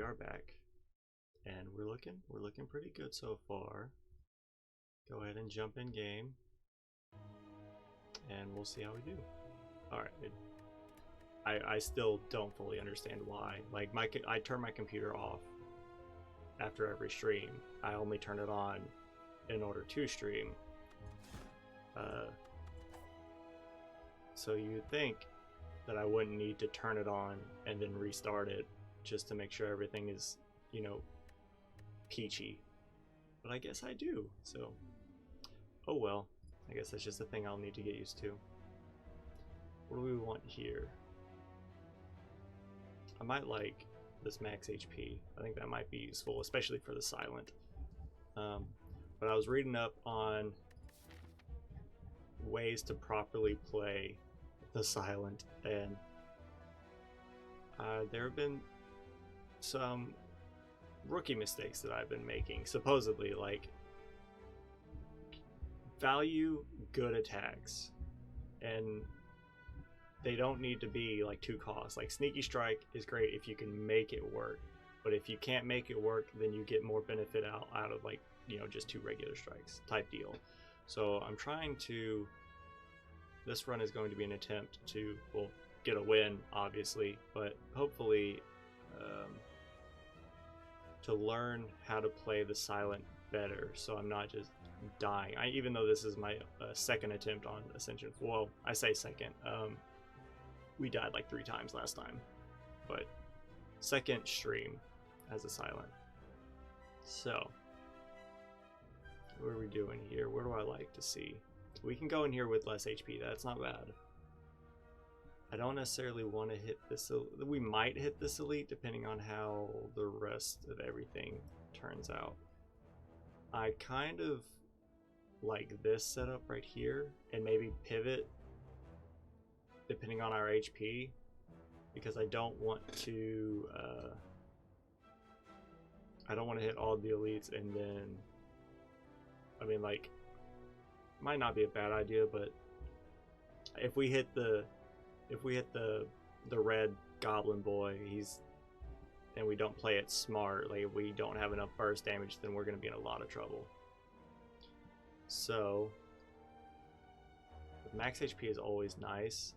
are back, and we're looking pretty good so far. Go ahead and jump in game, and we'll see how we do. All right. I still don't fully understand why. Like I turn my computer off after every stream. I only turn it on in order to stream. So you'd think that I wouldn't need to turn it on and then restart it just to make sure everything is, you know, peachy. But I guess I do, so oh well. I guess that's just a thing I'll need to get used to. What do we want here? I might like this max HP. I think that might be useful, especially for the silent. But I was reading up on ways to properly play the silent, and there have been some rookie mistakes that I've been making. Supposedly, like, value good attacks, and they don't need to be like 2 costs. Like Sneaky Strike is great if you can make it work, but if you can't make it work, then you get more benefit out of, like, you know, just 2 regular strikes type deal. So I'm trying to, this run is going to be an attempt to, well, get a win, obviously, but hopefully to learn how to play the silent better, so I'm not just dying. Even though this is my second attempt on Ascension, well, I say second, we died like 3 times last time, but second stream as a silent. So what are we doing here? Where do I like to see? We can go in here with less HP. That's not bad. I don't necessarily want to hit this. We might hit this elite depending on how the rest of everything turns out. I kind of like this setup right here, and maybe pivot depending on our HP, because I don't want to hit all the elites, and then, I mean, like, might not be a bad idea, but if we hit the red goblin boy, and we don't play it smart, like if we don't have enough burst damage, then we're going to be in a lot of trouble. So max HP is always nice.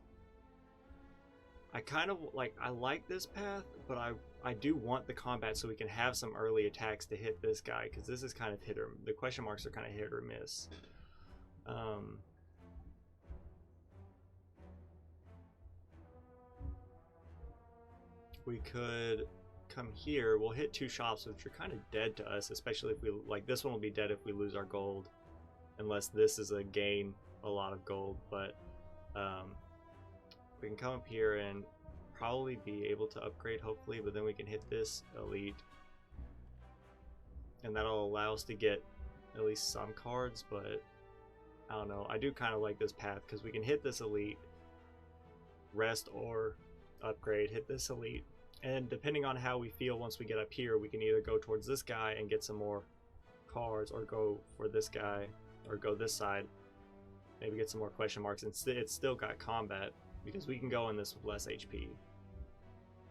I kind of like this path, but I do want the combat so we can have some early attacks to hit this guy, because this is kind of the question marks are kind of hit or miss. We could come here. We'll hit 2 shops, which are kind of dead to us, especially if we, like, this one will be dead if we lose our gold, unless this is a gain a lot of gold. But we can come up here and probably be able to upgrade, hopefully, but then we can hit this elite, and that'll allow us to get at least some cards. But I don't know, I do kind of like this path because we can hit this elite, rest or upgrade, hit this elite, and depending on how we feel once we get up here, we can either go towards this guy and get some more cards, or go for this guy, or go this side, maybe get some more question marks, and it's still got combat because we can go in this with less HP.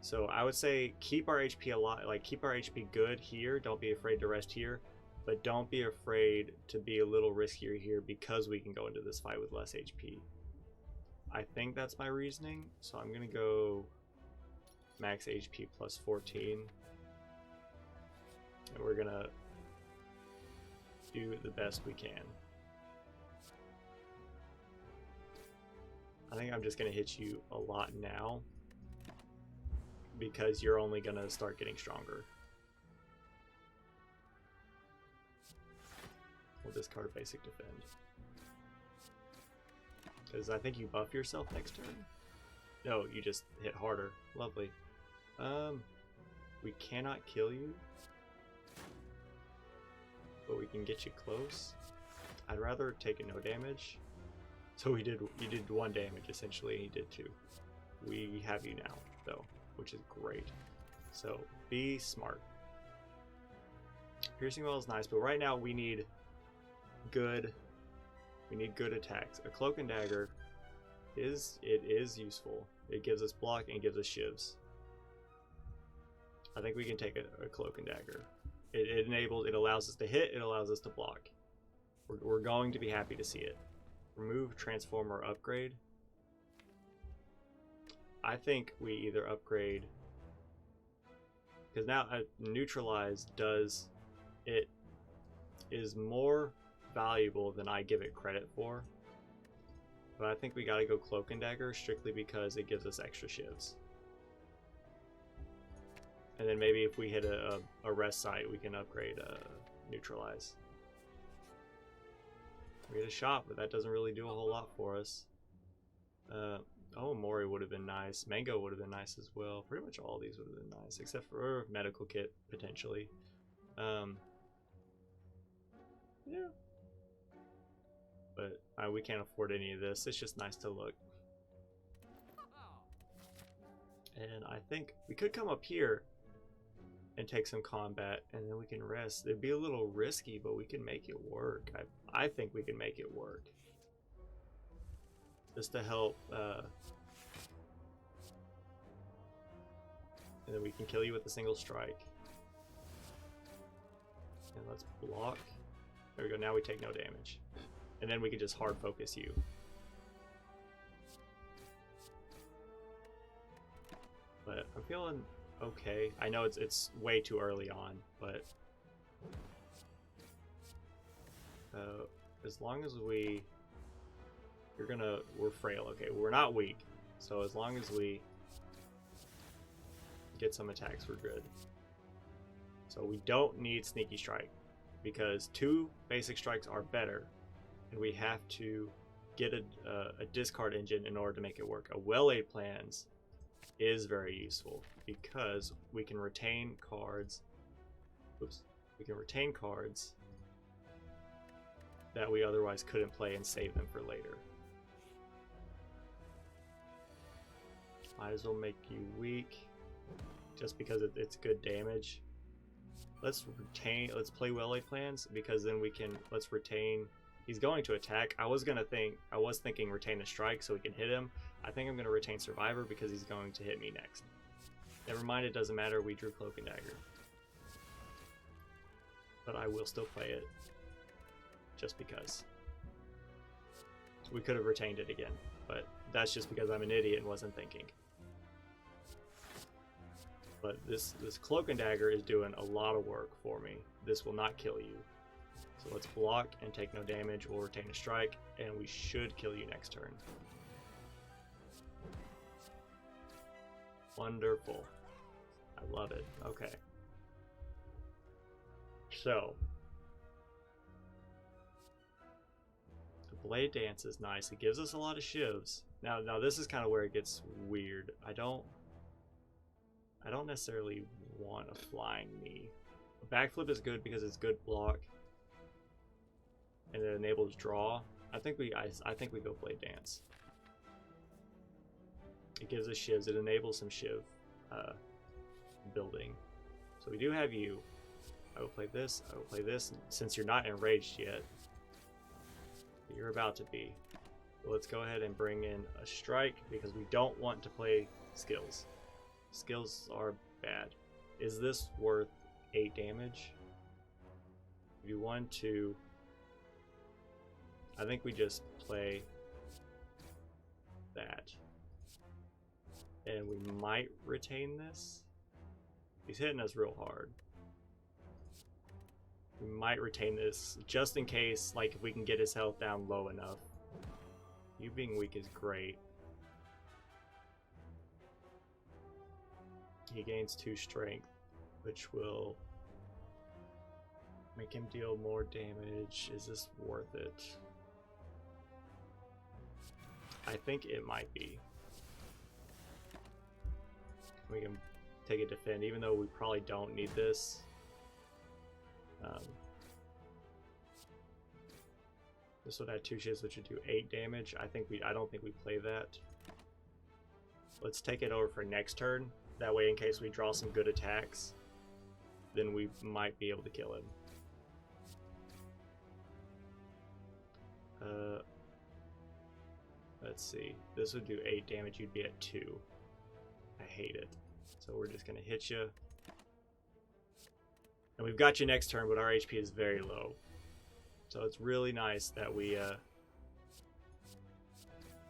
So I would say keep our HP a lot, like keep our HP good here. Don't be afraid to rest here, but don't be afraid to be a little riskier here because we can go into this fight with less HP. I think that's my reasoning, so I'm gonna go max HP plus 14, and we're gonna do the best we can. I think I'm just gonna hit you a lot now because you're only gonna start getting stronger. We'll discard basic defend, because I think you buff yourself next turn. No, you just hit harder. Lovely. We cannot kill you, but we can get you close. I'd rather take no damage. So you did 1 damage essentially, and he did 2. We have you now though, which is great. So be smart. Piercing well is nice, but right now we need good attacks. A cloak and dagger is useful. It gives us block and gives us shivs. I think we can take a cloak and dagger. It allows us to hit, it allows us to block. We're going to be happy to see it. Remove, transform, or upgrade. I think we either upgrade, because now neutralize does, it is more valuable than I give it credit for. But I think we gotta go cloak and dagger strictly because it gives us extra shivs. And then maybe if we hit a rest site, we can upgrade neutralize. We hit a shop, but that doesn't really do a whole lot for us. Oh, Mori would have been nice. Mango would have been nice as well. Pretty much all these would have been nice, except for medical kit, potentially. Yeah. But we can't afford any of this. It's just nice to look. And I think we could come up here and take some combat, and then we can rest. It'd be a little risky, but we can make it work. I think we can make it work. Just to help, and then we can kill you with a single strike. And let's block. There we go, now we take no damage. And then we can just hard focus you. But I'm feeling okay. I know it's way too early on, but as long as we're frail. Okay, we're not weak, so as long as we get some attacks, we're good. So we don't need sneaky strike because 2 basic strikes are better, and we have to get a discard engine in order to make it work. A well-laid plans is very useful because we can retain cards. Oops, we can retain cards that we otherwise couldn't play and save them for later. Might as well make you weak just because it's good damage. Let's play well-laid plans because then we can, let's retain. He's going to attack. I was thinking retain a strike so we can hit him. I think I'm going to retain survivor because he's going to hit me next. Never mind, it doesn't matter. We drew cloak and dagger. But I will still play it just because. We could have retained it again, but that's just because I'm an idiot and wasn't thinking. But this cloak and dagger is doing a lot of work for me. This will not kill you. So let's block and take no damage or retain a strike, and we should kill you next turn. Wonderful. I love it. Okay. So the blade dance is nice. It gives us a lot of shivs. Now this is kind of where it gets weird. I don't necessarily want a flying knee. A backflip is good because it's good block. And it enables draw. I think we go blade dance. It gives us shivs. It enables some shiv building. So we do have you. I will play this. I will play this. Since you're not enraged yet, you're about to be. So let's go ahead and bring in a strike because we don't want to play skills. Skills are bad. Is this worth 8 damage? If you want to, I think we just play that. And we might retain this. He's hitting us real hard. We might retain this just in case, like if we can get his health down low enough. You being weak is great. He gains 2 strength, which will make him deal more damage. Is this worth it? I think it might be. We can take a defend, even though we probably don't need this. This would add 2 shifts, which would do 8 damage. I don't think we play that. Let's take it over for next turn. That way, in case we draw some good attacks, then we might be able to kill him. Let's see. This would do 8 damage. You'd be at 2. I hate it. So we're just gonna hit you. we've got you next turn, but our HP is very low. So it's really nice that we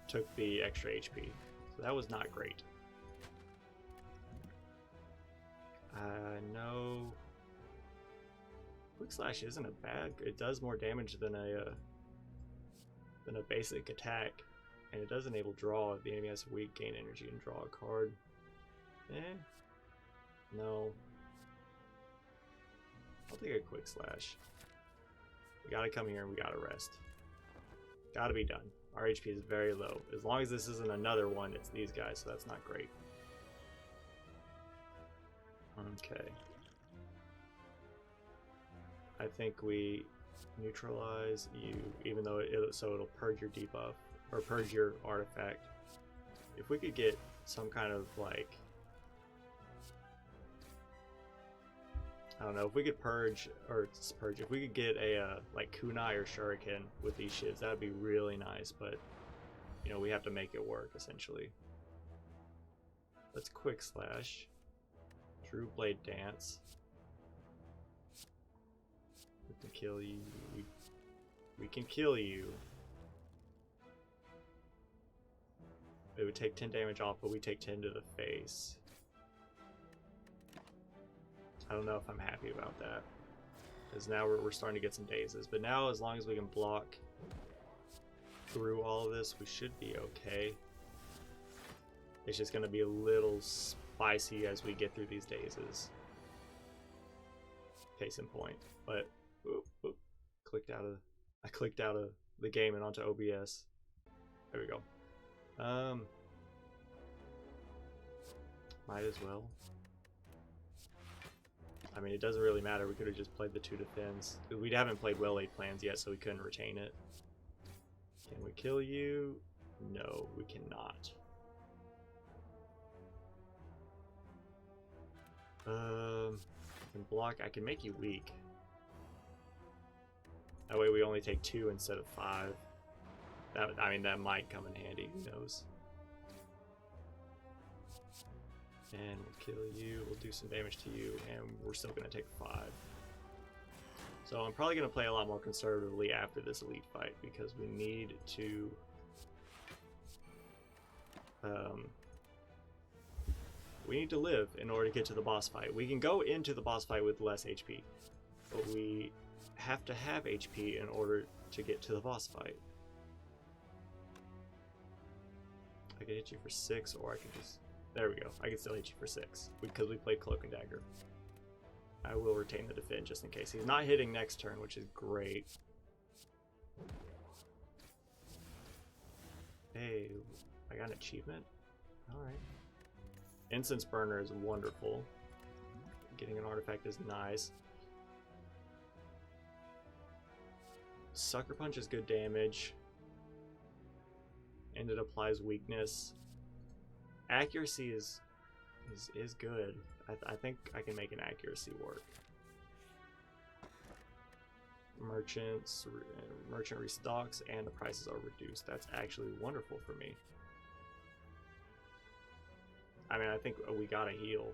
took the extra HP. So that was not great. No. Quick Slash isn't a bad. It does more damage than a basic attack, and it does enable draw. If the enemy has weak, gain energy and draw a card. No. I'll take a Quick Slash. We gotta come here and we gotta rest. Gotta be done. Our HP is very low. As long as this isn't another one, it's these guys, so that's not great. Okay. I think we neutralize you, even though it'll purge your debuff, or purge your artifact. If we could get some kind of, like, I don't know, if we could if we could get a, like, kunai or shuriken with these shields, that would be really nice, but, you know, we have to make it work, essentially. Let's Quick Slash. True Blade Dance. We can kill you. We can kill you. It would take 10 damage off, but we take 10 to the face. I don't know if I'm happy about that, because now we're starting to get some dazes. But now, as long as we can block through all of this, we should be okay. It's just going to be a little spicy as we get through these dazes. Case in point. But I clicked out of the game and onto OBS. There we go. Might as well. I mean, it doesn't really matter. We could have just played the 2 defense. We haven't played well-laid plans yet, so we couldn't retain it. Can we kill you? No, we cannot. I can block. I can make you weak. That way we only take 2 instead of 5. I mean, that might come in handy. Who knows? And we'll kill you. We'll do some damage to you, and we're still going to take 5. So I'm probably going to play a lot more conservatively after this elite fight, because we need to live in order to get to the boss fight. We can go into the boss fight with less HP, but we have to have HP in order to get to the boss fight. I can hit you for 6, or I can just... There we go. I can still hit you for 6, because we played Cloak and Dagger. I will retain the defend just in case. He's not hitting next turn, which is great. Hey, I got an achievement? Alright. Incense Burner is wonderful. Getting an artifact is nice. Sucker Punch is good damage. And it applies weakness. Accuracy is good. I think I can make an accuracy work. Merchant restocks and the prices are reduced. That's actually wonderful for me. I mean, I think we gotta heal.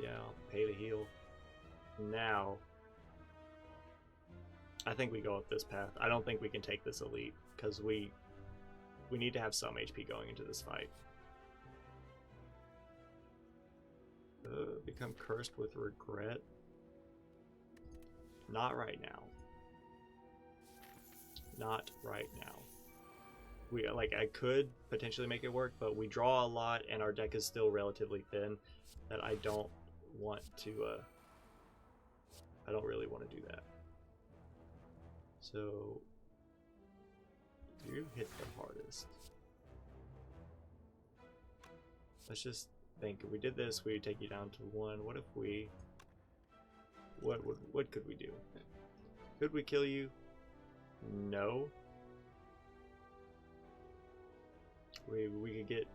Yeah, I'll pay to heal. Now, I think we go up this path. I don't think we can take this elite, because we need to have some HP going into this fight. Become cursed with regret. Not right now. Not right now. I could potentially make it work, but we draw a lot and our deck is still relatively thin that I don't want to, I don't really want to do that. So, you hit the hardest. Let's just think. If we did this, we would take you down to 1. What if we... What could we do? Could we kill you? No. We could get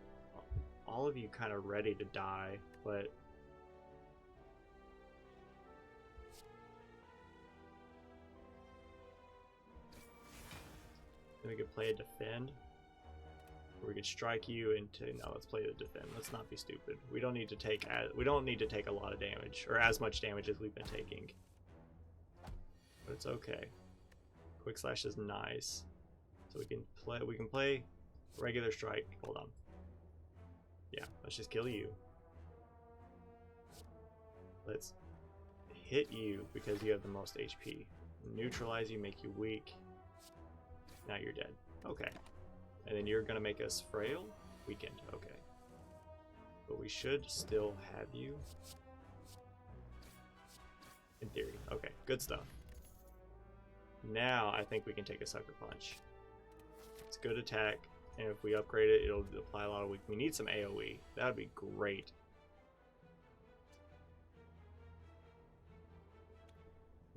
all of you kind of ready to die, but then we could play a defend. We could strike you into, no, let's play the defend. Let's not be stupid. We don't need to take a lot of damage, or as much damage as we've been taking. But it's okay. Quick slash is nice. So we can play regular strike. Hold on. Yeah, let's just kill you. Let's hit you because you have the most HP. Neutralize you, make you weak. Now you're dead. Okay. And then you're gonna make us frail? Weakened. Okay. But we should still have you. In theory. Okay, good stuff. Now I think we can take a sucker punch. It's good attack, and if we upgrade it, it'll apply a lot of weak. We need some AoE. That would be great.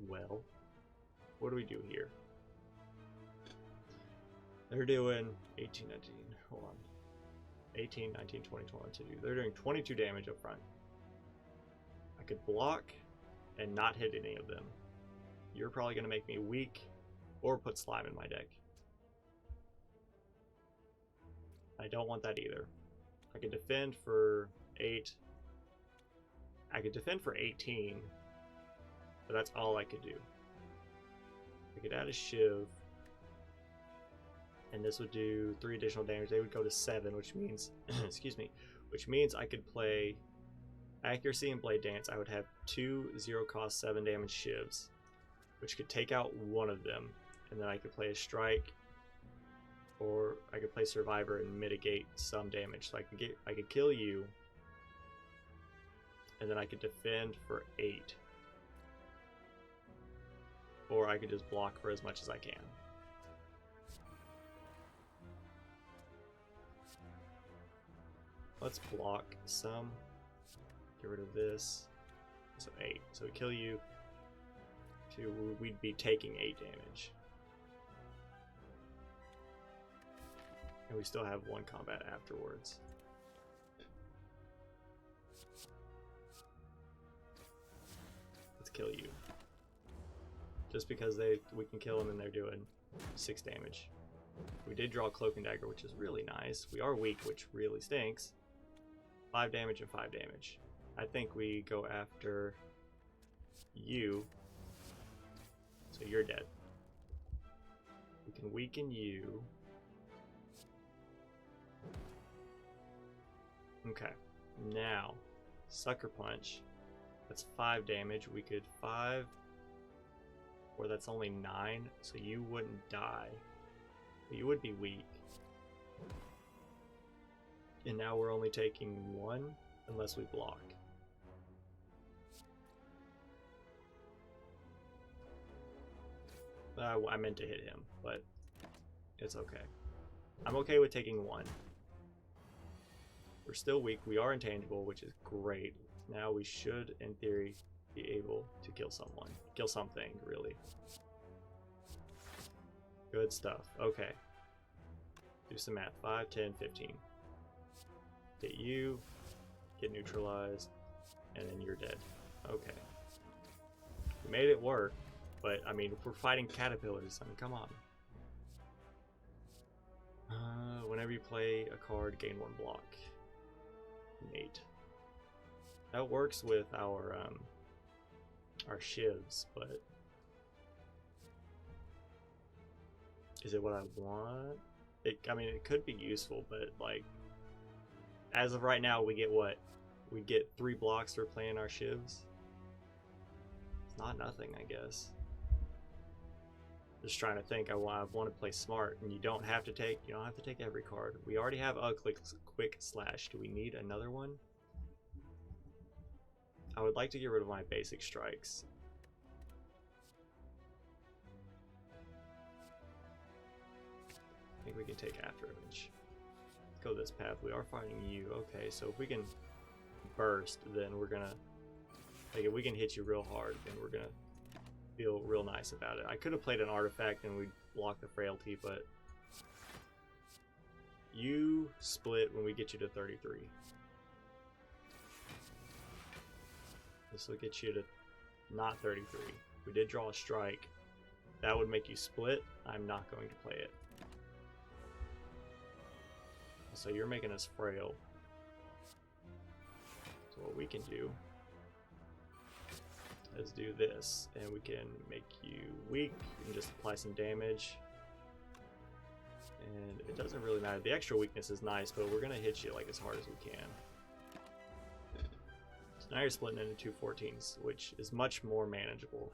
Well, what do we do here? They're doing 18, 19, hold on. 18, 19, 20, 22. They're doing 22 damage up front. I could block and not hit any of them. You're probably going to make me weak or put slime in my deck. I don't want that either. I could defend for 8. I could defend for 18, but that's all I could do. I could add a shiv, and this would do 3 additional damage. They would go to 7, which means, excuse me, which means I could play accuracy and blade dance. I would have 2 0-cost 7 damage shivs, which could take out one of them, and then I could play a strike, or I could play survivor and mitigate some damage. So I could kill you, and then I could defend for 8, or I could just block for as much as I can. Let's block some. Get rid of this. So 8. So we kill you. We'd be taking 8 damage. And we still have 1 combat afterwards. Let's kill you. Just because we can kill them and they're doing 6 damage. We did draw Cloak and Dagger, which is really nice. We are weak, which really stinks. 5 damage and 5 damage. I think we go after you. So you're dead. We can weaken you. Okay. Now, Sucker Punch. That's 5 damage. We could 5, or that's only 9, so you wouldn't die. But you would be weak. And now we're only taking 1 unless we block. I meant to hit him, but it's okay. I'm okay with taking 1. We're still weak. We are intangible, which is great. Now we should, in theory, be able to kill someone. Kill something, really. Good stuff. Okay. Do some math. 5, 10, 15. Hit you. Get neutralized. And then you're dead. Okay. We made it work. But, I mean, if we're fighting caterpillars, I mean, come on. Whenever you play a card, gain 1 block. Nate. That works with our shivs, but is it what I want? I mean, it could be useful, but like, as of right now, we get what? We get 3 blocks for playing our shivs. It's not nothing, I guess. Just trying to think. I want to play smart, and you don't have to take every card. We already have a quick slash. Do we need another one? I would like to get rid of my basic strikes. I think we can take After Image. Let's go this path. We are fighting you. Okay, so if we can burst, then we're gonna, like, if we can hit you real hard, then we're gonna feel real nice about it. I could have played an artifact and we'd block the frailty, but you split when we get you to 33. This will get you to not 33. We did draw a strike. That would make you split. I'm not going to play it. So you're making us frail. So what we can do is do this, and we can make you weak and just apply some damage. And it doesn't really matter. The extra weakness is nice, but we're gonna hit you like as hard as we can. So now you're splitting into two 14s, which is much more manageable.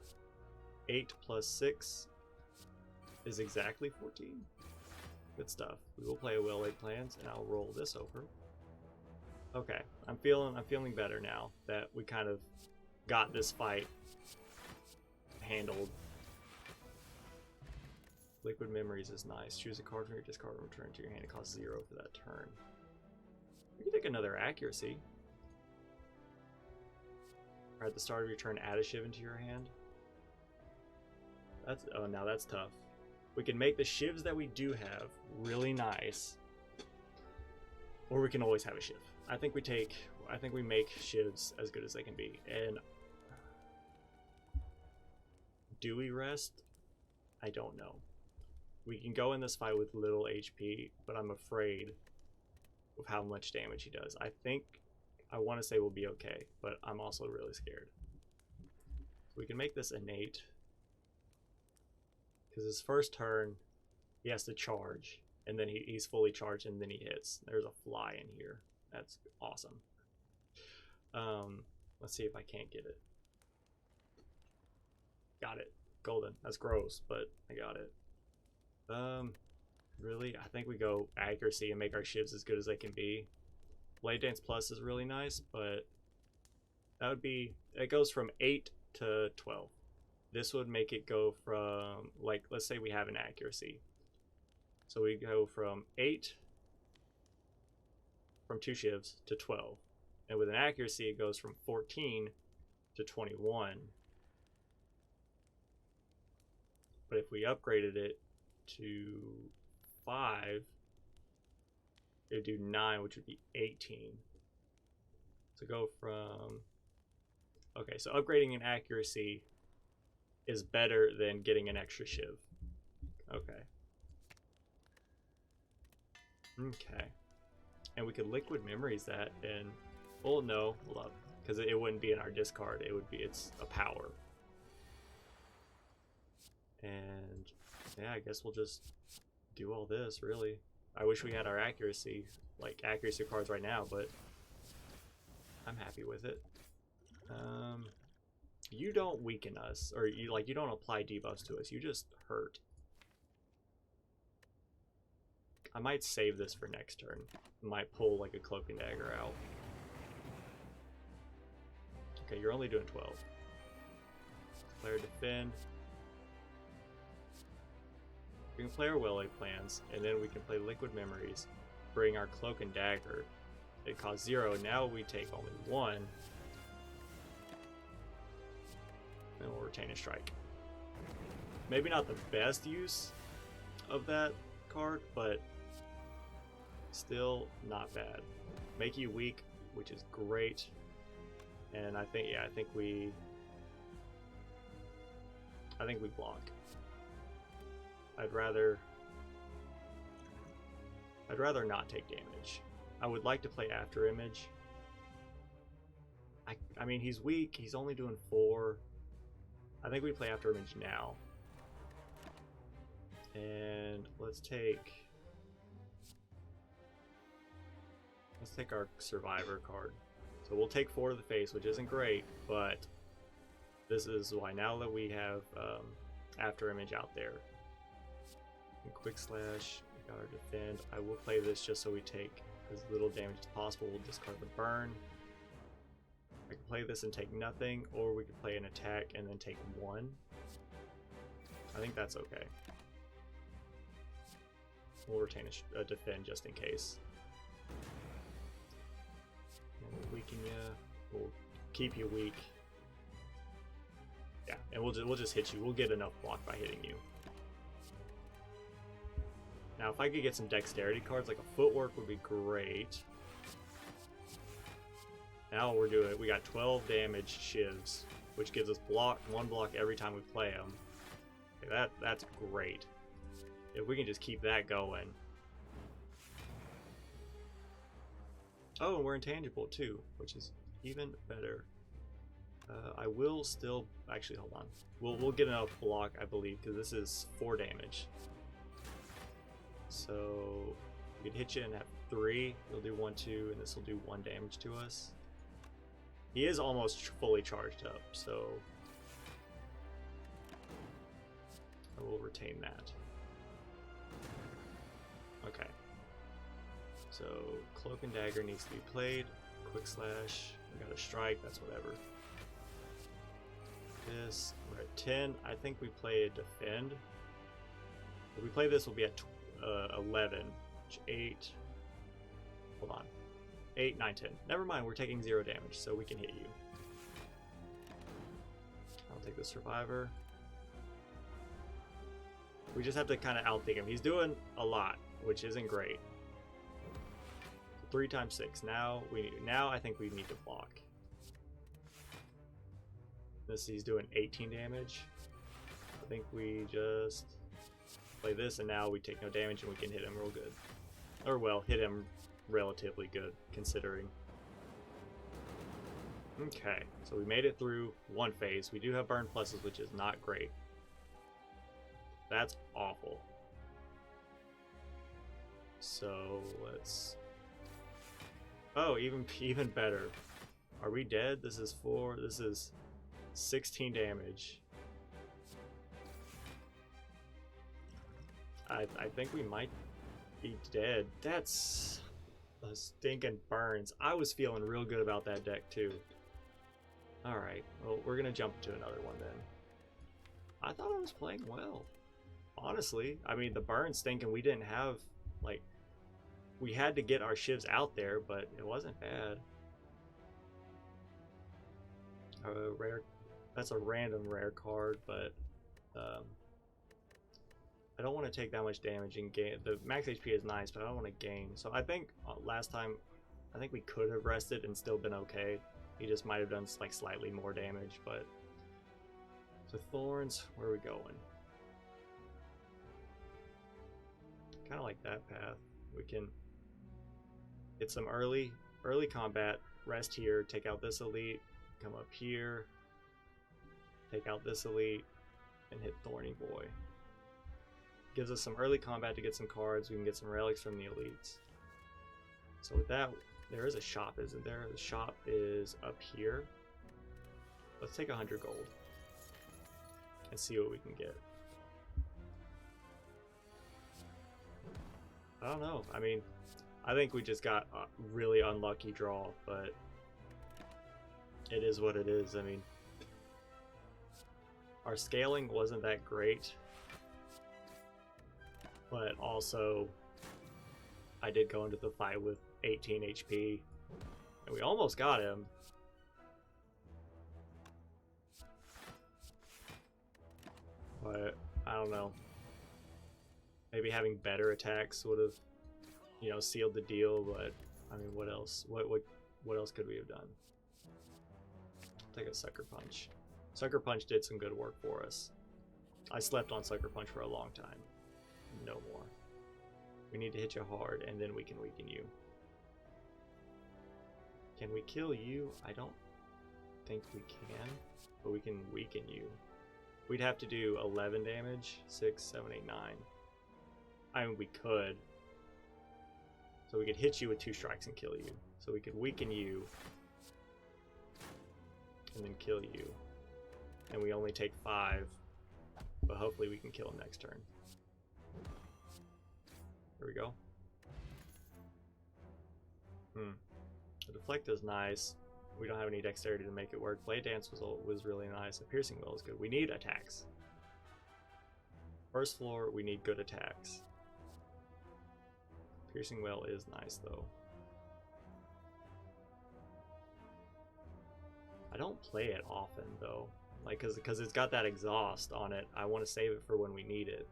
8 plus 6 is exactly 14. Good stuff. We will play a well-laid plans, and I'll roll this over. Okay, I'm feeling better now that we kind of got this fight handled. Liquid Memories is nice. Choose a card from your discard and return it to your hand. It costs 0 for that turn. We can take another accuracy. Or at the start of your turn, add a shiv into your hand. Now that's tough. We can make the shivs that we do have really nice, or we can always have a shiv. I think we make shivs as good as they can be. And do we rest? I don't know. We can go in this fight with little HP, but I'm afraid of how much damage he does. I want to say we'll be okay, but I'm also really scared. So we can make this innate, because his first turn, he has to charge, and then he's fully charged, and then he hits. There's a fly in here. That's awesome. Let's see if I can't get it. Got it. Golden. That's gross, but I got it. Really, I think we go accuracy and make our shivs as good as they can be. Blade Dance Plus is really nice, but that would be, it goes from 8 to 12. This would make it go from, like, let's say we have an accuracy. So we go from 8 from 2 shivs to 12. And with an accuracy, it goes from 14 to 21. But if we upgraded it to 5, it would do 9, which would be 18. So go from, okay, so upgrading an accuracy is better than getting an extra shiv. Okay. Okay. And we could liquid memories that, and, well, no, hold up, because it wouldn't be in our discard. It would be, it's a power. And yeah, I guess we'll just do all this, really. I wish we had our accuracy, like accuracy cards right now, but I'm happy with it. You don't weaken us, or you don't apply debuffs to us. You just hurt. I might save this for next turn. I might pull like a Cloak and Dagger out. Okay, you're only doing 12. Player defend. We can play our well-laid plans, and then we can play Liquid Memories, bring our Cloak and Dagger. It costs 0, now we take only 1. And we'll retain a strike. Maybe not the best use of that card, but still not bad. Make you weak, which is great. And I think we block. I'd rather not take damage. I would like to play After Image. I mean, he's weak. He's only doing 4. I think we play After Image now. And let's take our Survivor card. So we'll take 4 to the face, which isn't great, but this is why now that we have After Image out there. And Quick Slash, we got our defend. I will play this just so we take as little damage as possible. We'll discard the burn. I can play this and take nothing, or we could play an attack and then take 1. I think that's okay. We'll retain a defend just in case. And we'll weaken you. We'll keep you weak. Yeah, and we'll just hit you. We'll get enough block by hitting you. Now, if I could get some dexterity cards, like a footwork would be great. Now what we're doing, we got 12 damage shivs, which gives us 1 block every time we play them. Okay, that's great. If we can just keep that going. Oh, and we're intangible too, which is even better. I will still actually hold on. We'll get enough block, I believe, because this is 4 damage. So we can hit you and have 3. You'll do 1, 2, and this will do 1 damage to us. He is almost fully charged up, so I will retain that. Okay. So Cloak and Dagger needs to be played. Quick Slash. We got a Strike. That's whatever. This, we're at 10. I think we play a Defend. If we play this, we'll be at 11. 8. Hold on. 8, 9, 10. Never mind, we're taking 0 damage, so we can hit you. I'll take the Survivor. We just have to kind of outthink him. He's doing a lot, which isn't great. 3 times 6. Now I think we need to block. He's doing 18 damage. I think we just play this, and now we take no damage, and we can hit him real good. Or, well, hit him relatively good, considering. Okay, so we made it through 1 phase. We do have burn pluses, which is not great. That's awful. So, let's... Oh, even better. Are we dead? This is 4. This is 16 damage. I think we might be dead. That's a stinking burns. I was feeling real good about that deck too. Alright, well, we're gonna jump to another one then. I thought I was playing well. Honestly, I mean, the burn stinking, we didn't have, like, we had to get our shivs out there, but it wasn't bad. Rare. That's a random rare card, but I don't want to take that much damage in game. The max HP is nice, but I don't want to gain. So I think last time, I think we could have rested and still been okay. He just might have done like slightly more damage, but... So Thorns, where are we going? Kind of like that path. We can get some early combat, rest here, take out this elite, come up here, take out this elite, and hit Thorny Boy. Gives us some early combat to get some cards. We can get some relics from the elites. So with that, there is a shop, isn't there? The shop is up here. Let's take 100 gold and see what we can get. I don't know. I mean, I think we just got a really unlucky draw, but it is what it is. I mean, our scaling wasn't that great, but also I did go into the fight with 18 HP, and we almost got him. But I don't know. Maybe having better attacks would have, you know, sealed the deal. But I mean, what else? What else could we have done? Take a Sucker Punch. Sucker Punch did some good work for us. I slept on Sucker Punch for a long time. No more. We need to hit you hard, and then we can weaken you. Can we kill you? I don't think we can, but we can weaken you. We'd have to do 11 damage, 6, 7, 8, 9. I mean, we could. So we could hit you with 2 strikes and kill you. So we could weaken you, and then kill you. And we only take 5, but hopefully we can kill him next turn. There we go. The deflect is nice. We don't have any dexterity to make it work. Blade Dance was really nice. A Piercing Will is good. We need attacks. First floor, we need good attacks. Piercing Will is nice though. I don't play it often though, like because it's got that exhaust on it. I want to save it for when we need it.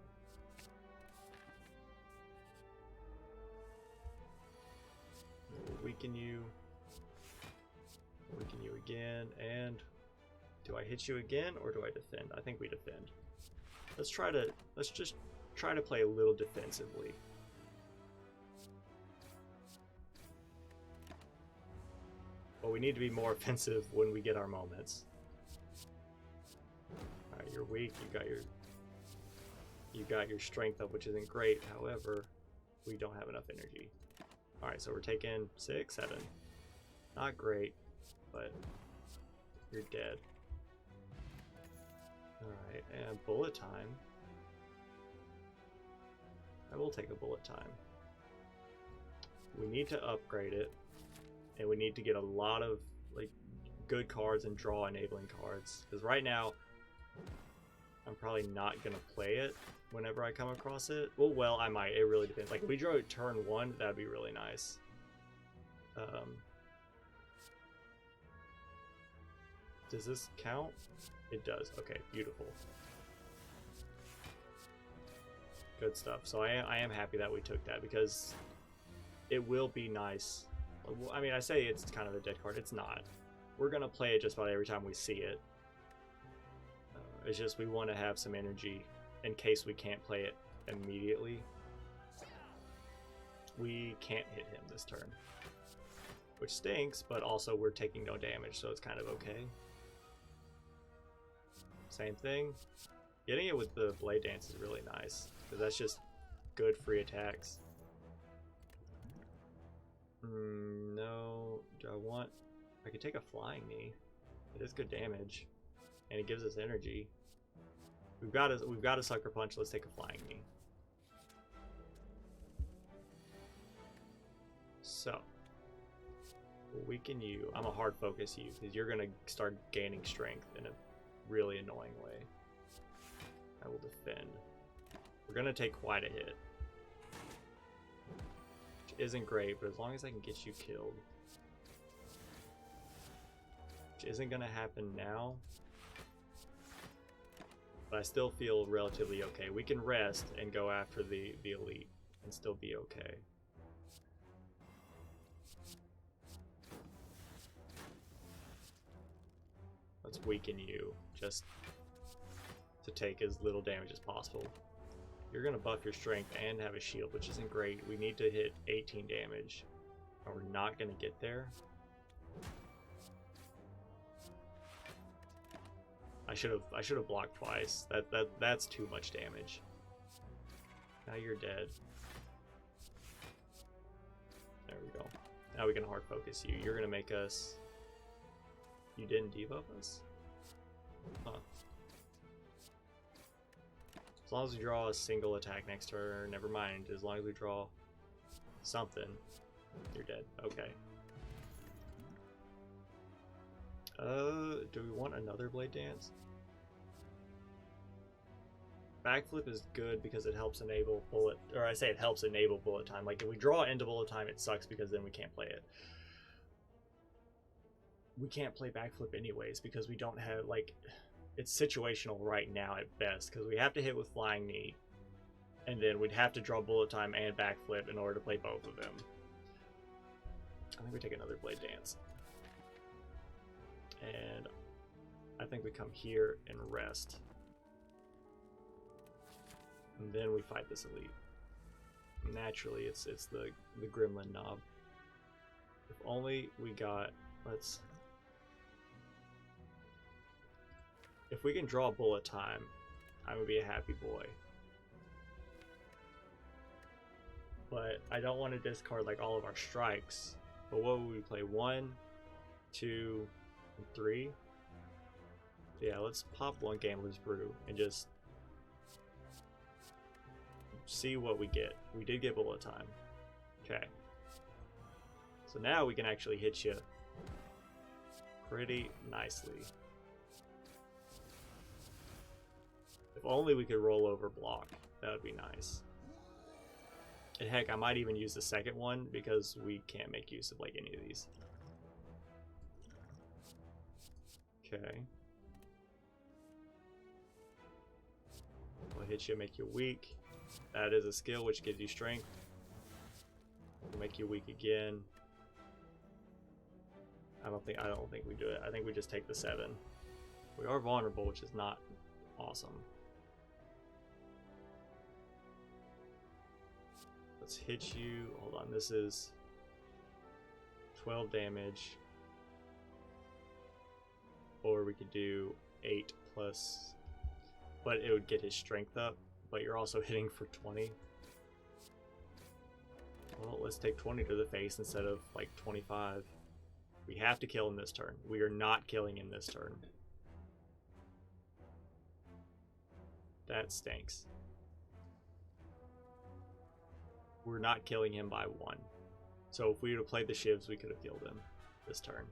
We'll weaken you again, and do I hit you again or do I defend? I think we defend. Let's just try to play a little defensively. But we need to be more offensive when we get our moments. Alright, you're weak. You got your strength up, which isn't great. However, we don't have enough energy. Alright, so we're taking 6, 7. Not great, but you're dead. Alright, and bullet time. I will take a bullet time. We need to upgrade it, and we need to get a lot of like good cards and draw enabling cards. Because right now, I'm probably not gonna play it whenever I come across it. Well, I might. It really depends. Like if we draw it turn 1, that'd be really nice. Does this count? It does. Okay, beautiful. Good stuff. So I am happy that we took that, because it will be nice. I mean, I say it's kind of a dead card. It's not. We're going to play it just about every time we see it. It's just we want to have some energy in case we can't play it immediately. We can't hit him this turn, which stinks, but also we're taking no damage, so it's kind of okay. Same thing. Getting it with the Blade Dance is really nice, because that's just good free attacks. No, do I want... I could take a Flying Knee. It is good damage, and it gives us energy. We've got a Sucker Punch. Let's take a Flying Knee. So, we'll weaken you. I'm a hard focus you, because you're gonna start gaining strength in a really annoying way. I will defend. We're gonna take quite a hit, which isn't great, but as long as I can get you killed, which isn't gonna happen now, but I still feel relatively okay. We can rest and go after the elite and still be okay. Let's weaken you just to take as little damage as possible. You're going to buff your strength and have a shield, which isn't great. We need to hit 18 damage, or we're not going to get there. I should have blocked twice. That's too much damage. Now you're dead. There we go. Now we can hard focus you. You're going to make us... You didn't debuff us? Huh. As long as we draw a single attack next turn, never mind. As long as we draw something, you're dead. Okay. Do we want another Blade Dance? Backflip is good because it helps enable bullet, or I say it helps enable bullet time. Like if we draw into bullet time, it sucks because then we can't play it. We can't play backflip anyways because we don't have, like, it's situational right now at best, because we have to hit with Flying Knee, and then we'd have to draw bullet time and backflip in order to play both of them. I think we take another Blade Dance. And I think we come here and rest. And then we fight this elite. Naturally, it's the Gremlin Knob. If only we got... Let's... If we can draw bullet time, I would be a happy boy. But I don't want to discard like all of our strikes. But what would we play? 1, 2, and 3? Yeah, let's pop 1 Gambler's Brew and just see what we get. We did get bullet time. Okay. So now we can actually hit you pretty nicely. If only we could roll over block, that would be nice. And heck, I might even use the second one because we can't make use of like any of these. Okay. We'll hit you, make you weak. That is a skill which gives you strength. We'll make you weak again. I don't think we do it. I think we just take the 7. We are vulnerable, which is not awesome. Let's hit you. Hold on, this is 12 damage. or we could do 8 plus, but it would get his strength up, but you're also hitting for 20. Well, let's take 20 to the face instead of like 25. We have to kill him this turn. We are not killing him this turn. That stinks. We're not killing him by 1. So if we would have played the shivs, we could have killed him this turn.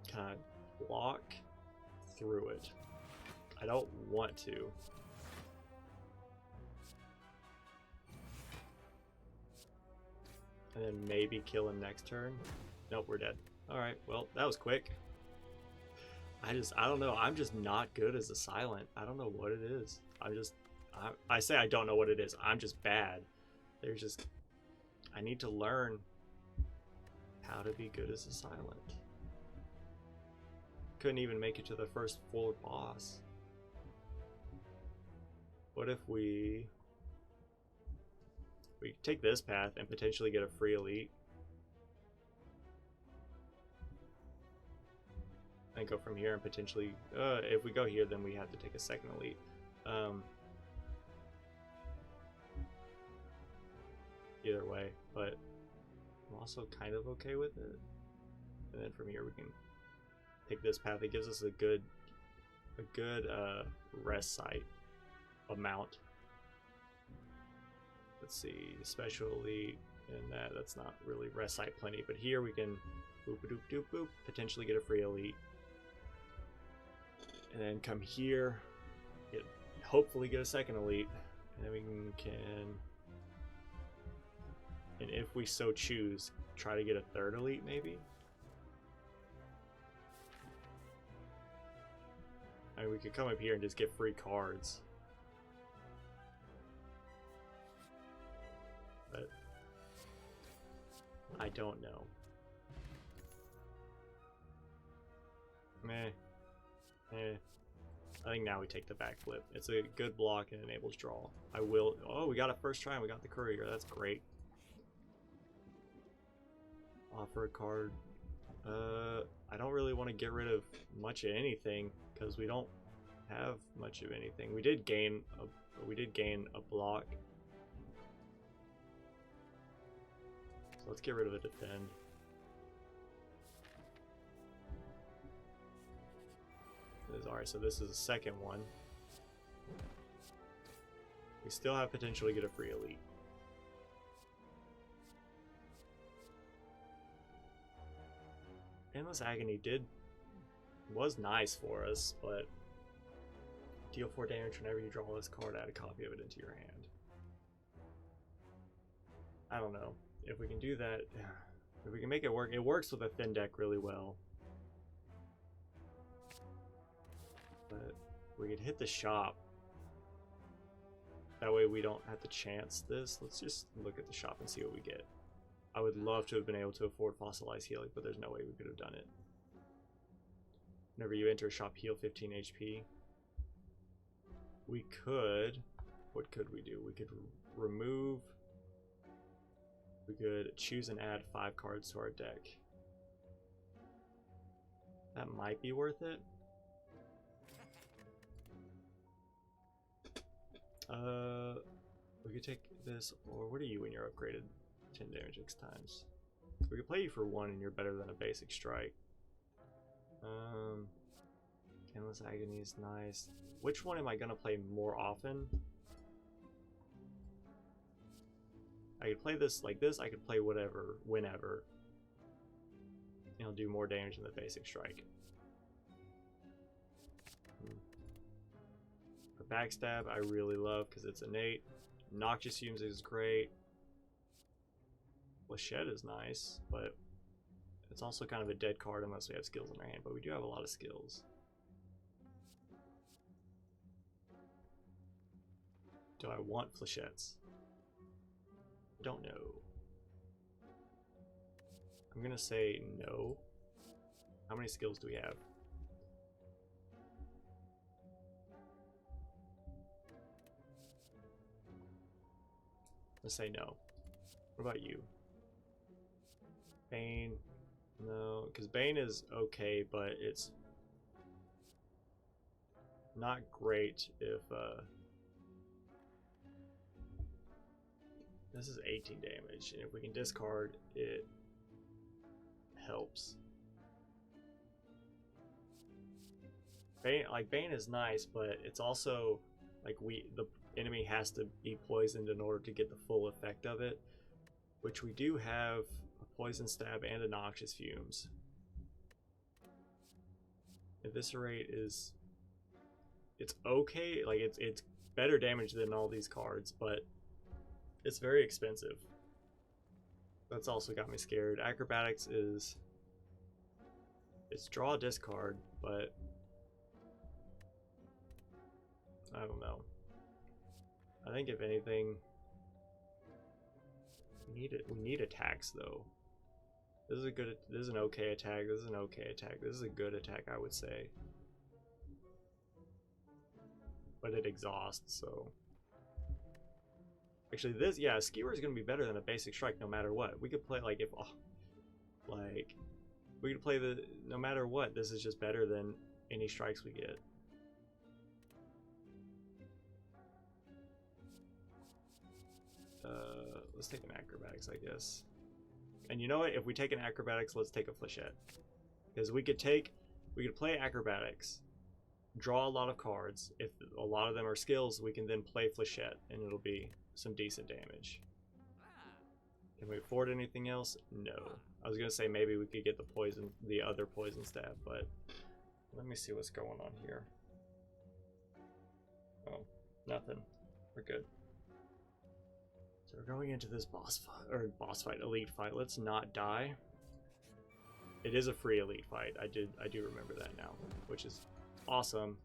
Can I block through it? I don't want to. And then maybe kill him next turn. Nope, we're dead. Alright, well, that was quick. I don't know. I'm just not good as a silent. I don't know what it is. I say I don't know what it is. I'm just bad. I need to learn how to be good as a silent. Couldn't even make it to the first full boss. What if we take this path and potentially get a free elite? And go from here and potentially, if we go here, then we have to take a second elite. Either way, but I'm also kind of okay with it. And then from here we can take this path. It gives us a good rest site amount. Let's see, special elite, and that's not really rest site plenty, but here we can boop a doop doop boop, potentially get a free elite. And then come here, hopefully get a second elite, and then we can, and if we so choose, try to get a third elite maybe. I mean, we could come up here and just get free cards. But I don't know. Meh. I think now we take the backflip. It's a good block and enables draw. Oh, we got it first try and we got the courier. That's great. Offer a card. I don't really want to get rid of much of anything because we don't have much of anything. We did gain a block. So let's get rid of a defend. Alright, so this is the second one. We still have potential to get a free elite. Endless Agony was nice for us, but deal 4 damage whenever you draw this card, add a copy of it into your hand. I don't know. If we can do that, if we can make it work, it works with a thin deck really well. But we could hit the shop. That way we don't have to chance this. Let's just look at the shop and see what we get. I would love to have been able to afford Fossilized Healing, but there's no way we could have done it. Whenever you enter a shop, heal 15 HP. We could... What could we do? We could remove... We could choose and add 5 cards to our deck. That might be worth it. We could take this, or what are you when you're upgraded? 10 damage X times. We could play you for 1 and you're better than a basic strike. Endless Agony is nice. Which one am I gonna play more often? I could play this like this, I could play whatever, whenever. It'll do more damage than the basic strike. The Backstab I really love because it's innate. Noxious Fumes is great. Flechette is nice, but it's also kind of a dead card unless we have skills in our hand, but we do have a lot of skills. Do I want Flechettes? Don't know. I'm gonna say no. How many skills do we have? Let's say no. What about you? Bane, no, because Bane is okay, but it's not great if this is 18 damage, and if we can discard, it helps. Bane is nice, but it's also like the enemy has to be poisoned in order to get the full effect of it, which we do have a poison stab and a noxious fumes. Eviscerate is it's okay, like it's better damage than all these cards, but it's very expensive. That's also got me scared. Acrobatics is it's draw discard, but I don't know. I think if anything, we need attacks though. This is an okay attack. This is an okay attack. This is a good attack, I would say. But it exhausts, so. Actually, yeah, Skewer is gonna be better than a basic strike no matter what. We could play like we could play no matter what. This is just better than any strikes we get. Let's take an acrobatics, I guess. And you know what? If we take an acrobatics, let's take a flechette. Because we could play acrobatics, draw a lot of cards. If a lot of them are skills, we can then play flechette, and it'll be some decent damage. Can we afford anything else? No. I was gonna say maybe we could get the other poison stab, but let me see what's going on here. Oh, nothing. We're good. So we're going into this boss fight, elite fight. Let's not die. It is a free elite fight. I do remember that now, which is awesome.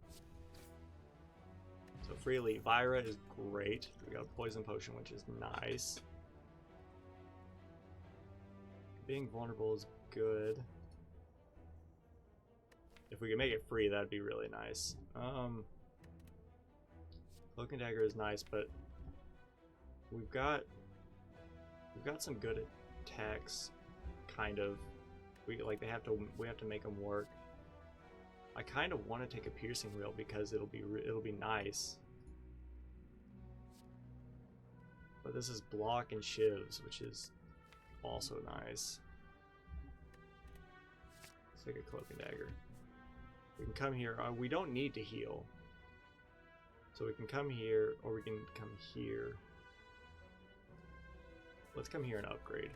So free elite Vira is great. We got a poison potion, which is nice. Being vulnerable is good. If we can make it free, that'd be really nice. Cloak and Dagger is nice, but we've got some good attacks, kind of. We have to make them work. I kind of want to take a piercing wheel because it'll be nice. But this is block and shivs, which is also nice. Let's take a Cloak and Dagger. We can come here. We don't need to heal. So we can come here, or we can come here. Let's come here and upgrade.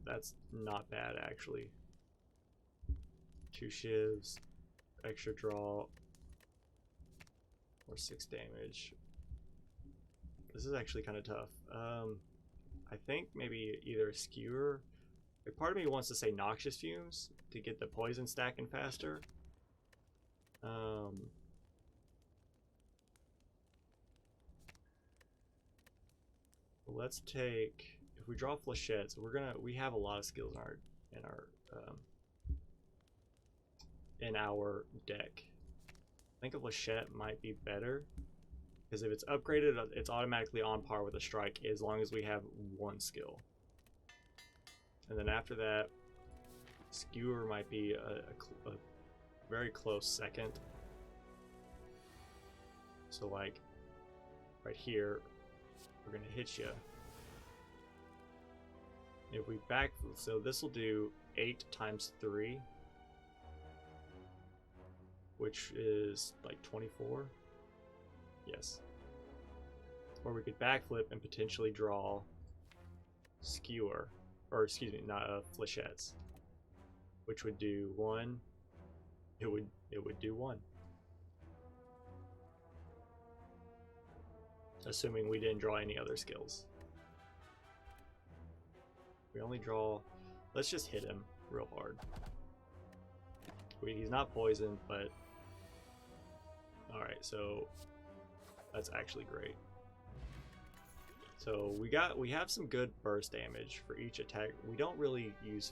That's not bad, actually. 2 shivs, extra draw, or 6 damage. This is actually kind of tough. I think maybe either a Skewer. Like, part of me wants to say Noxious Fumes to get the poison stacking faster. Let's take, if we draw flechettes, we have a lot of skills in our deck. I think a flechette might be better because if it's upgraded, it's automatically on par with a strike as long as we have 1 skill. And then after that, Skewer might be a very close second. So like right here, we're gonna hit you. If we back, so this will do 8 times 3, which is like 24. Yes. Or we could backflip and potentially draw Skewer, or excuse me, not flechettes, which would do 1. It would do 1. Assuming we didn't draw any other skills. We only draw. Let's just hit him real hard. He's not poisoned, but alright, so that's actually great. So we have some good burst damage for each attack. We don't really use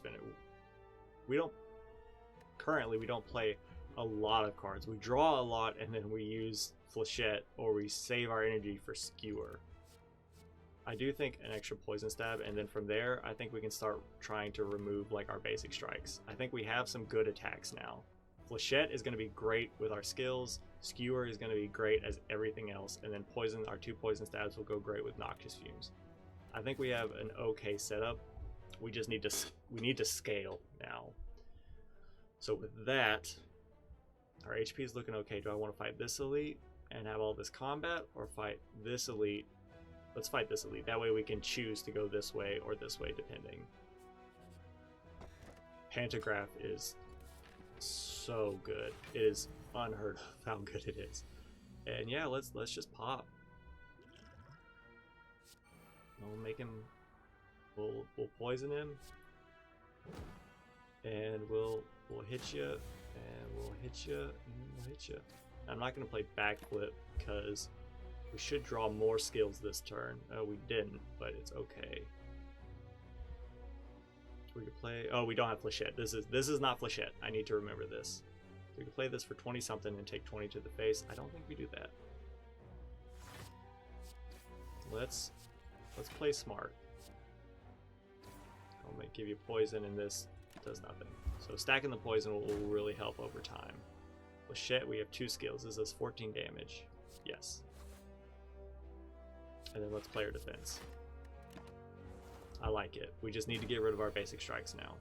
currently we don't play a lot of cards. We draw a lot and then we use Flechette, or we save our energy for Skewer. I do think an extra poison stab, and then from there, I think we can start trying to remove like our basic strikes. I think we have some good attacks now. Flechette is going to be great with our skills. Skewer is going to be great as everything else, and then poison, our 2 poison stabs will go great with Noxious Fumes. I think we have an okay setup. We just need to scale now. So with that, our HP is looking okay. Do I want to fight this elite and have all this combat, or fight this elite? Let's fight this elite. That way we can choose to go this way or this way, depending. Pantograph is so good. It is unheard of how good it is. And yeah, let's just pop. We'll make him. We'll poison him, and we'll hit you, and we'll hit you, and we'll hit you. I'm not gonna play backflip because we should draw more skills this turn. We didn't, but it's okay. We could play. Oh, we don't have Flechette. This is not Flechette. I need to remember this. We could play this for 20 something and take 20 to the face. I don't think we do that. Let's play smart. I'll give you poison, and this does nothing. So stacking the poison will really help over time. Flechette, we have 2 skills. This does 14 damage. Yes. And then let's play our defense. I like it. We just need to get rid of our basic strikes now.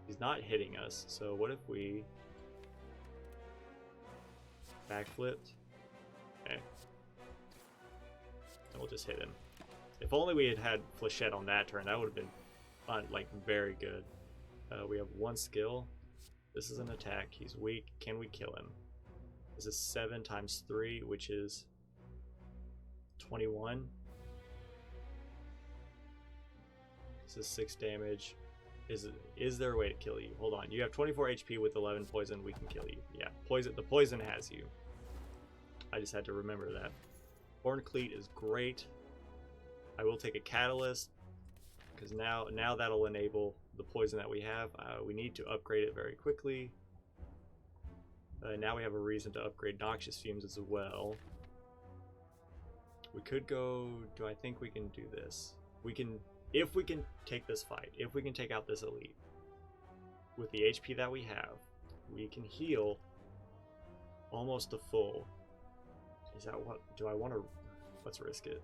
He's not hitting us, so what if we backflipped? Okay. And we'll just hit him. If only we had had Flechette on that turn, that would have been fun, like very good. We have 1 skill. This is an attack. He's weak. Can we kill him? This is 7 times 3, which is 21. This is 6 damage. Is there a way to kill you? Hold on. You have 24 HP with 11 poison. We can kill you. Yeah, poison. The poison has you. I just had to remember that. Horn Cleat is great. I will take a Catalyst because now that'll enable the poison that we have. We need to upgrade it very quickly. Now we have a reason to upgrade Noxious Fumes as well. We could go. Do I think we can do this? We can. If we can take this fight, if we can take out this elite with the HP that we have, we can heal almost to full. Is that what? Do I want to? Let's risk it.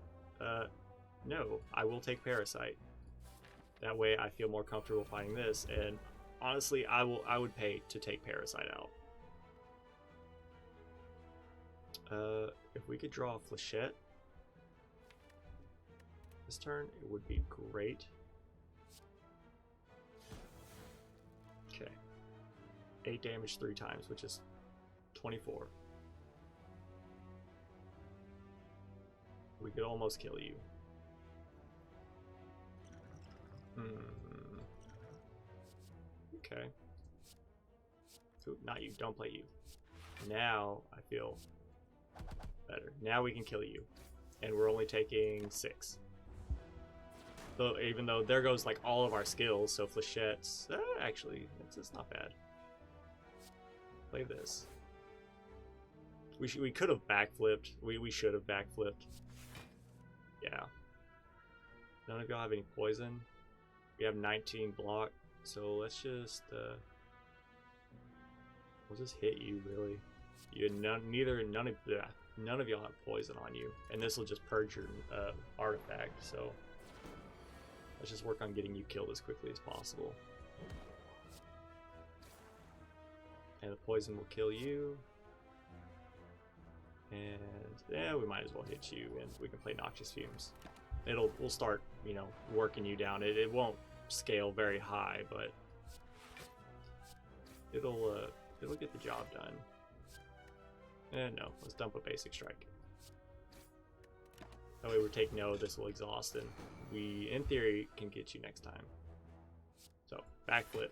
No, I will take Parasite. That way I feel more comfortable fighting this, and honestly, I would pay to take Parasite out. If we could draw a Flechette this turn, it would be great. Okay. 8 damage 3 times, which is 24. We could almost kill you. Okay. Ooh, not you. Don't play you. Now I feel better. Now we can kill you. And we're only taking 6. So even though there goes like all of our skills, so Flechette's actually it's not bad. Play this. We could have backflipped. We should have backflipped. Yeah. None of y'all have any poison. We have 19 block, so let's just we'll just hit you. Really, you none of y'all have poison on you, and this will just purge your artifact. So let's just work on getting you killed as quickly as possible. And the poison will kill you. And yeah, we might as well hit you, and we can play Noxious Fumes. We'll start, working you down. It won't scale very high, but it'll get the job done. And no, let's dump a basic strike. That way we take no, this will exhaust, and we, in theory, can get you next time. So, backflip.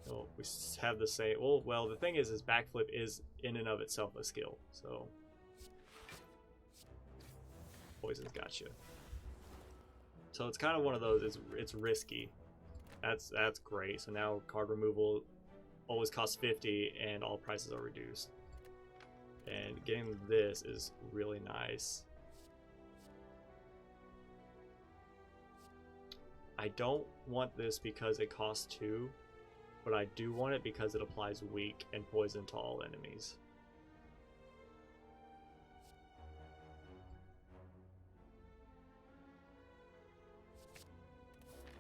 Well, we have the same. Well, the thing is backflip is in and of itself a skill. So, poison's got you. So it's kind of one of those. It's risky. That's great. So now card removal always costs 50 and all prices are reduced. And getting this is really nice. I don't want this because it costs 2, but I do want it because it applies weak and poison to all enemies.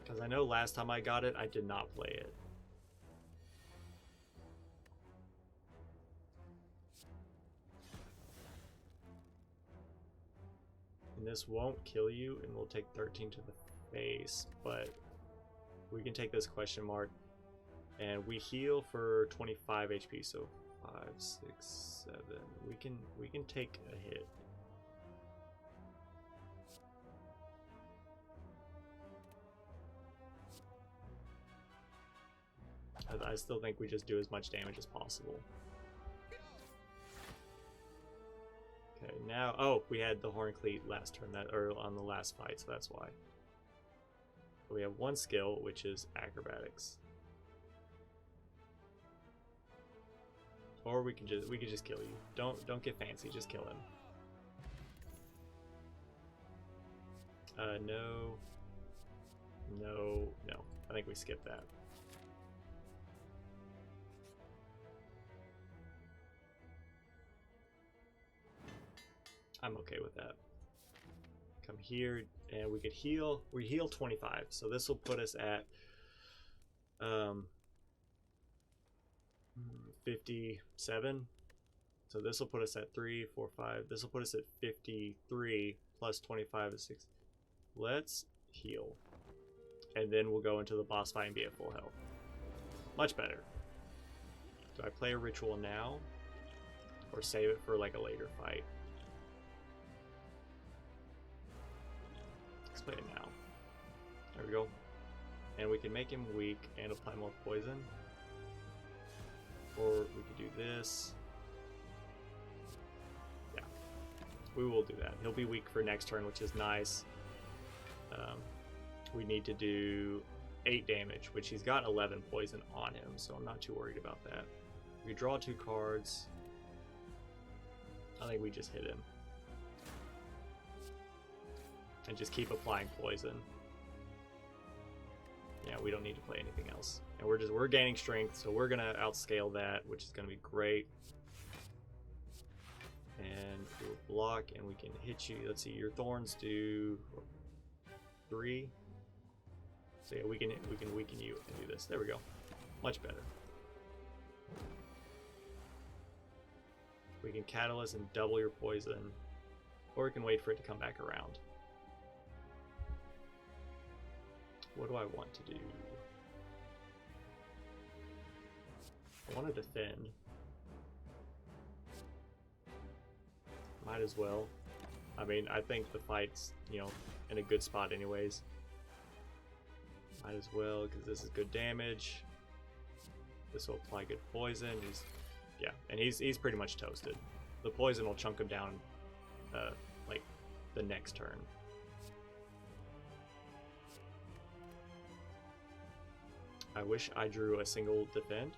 Because I know last time I got it, I did not play it. And this won't kill you, and we'll take 13 to the face, but we can take this question mark, and we heal for 25 HP, so 5, 6, 7. We can take a hit. I still think we just do as much damage as possible. Okay, now, oh, we had the Horn Cleat last turn, or on the last fight, so that's why. We have one skill, which is Acrobatics. Or we could just kill you. Don't get fancy, just kill him. No. I think we skipped that. I'm okay with that. Come here, and we could heal. We heal 25, so this will put us at 57. So this will put us at 3, 4, 5. This will put us at 53 plus 25 is 6. Let's heal, and then we'll go into the boss fight and be at full health. Much better. Do I play a ritual now, or save it for like a later fight? Let's play it now. There we go. And we can make him weak and apply more poison. Or we could do this. Yeah. We will do that. He'll be weak for next turn, which is nice. We need to do 8 damage, which he's got 11 poison on him, so I'm not too worried about that. We draw 2 cards. I think we just hit him. And just keep applying poison. Yeah, we don't need to play anything else. And we're gaining strength, so we're gonna outscale that, which is gonna be great. And we'll block, and we can hit you. Let's see, your thorns do 3. So yeah, we can weaken you and do this. There we go. Much better. We can catalyst and double your poison, or we can wait for it to come back around. What do I want to do? I want to defend. Might as well. I mean, I think the fight's, in a good spot anyways. Might as well, because this is good damage. This will apply good poison. He's pretty much toasted. The poison will chunk him down, like, the next turn. I wish I drew a single defend.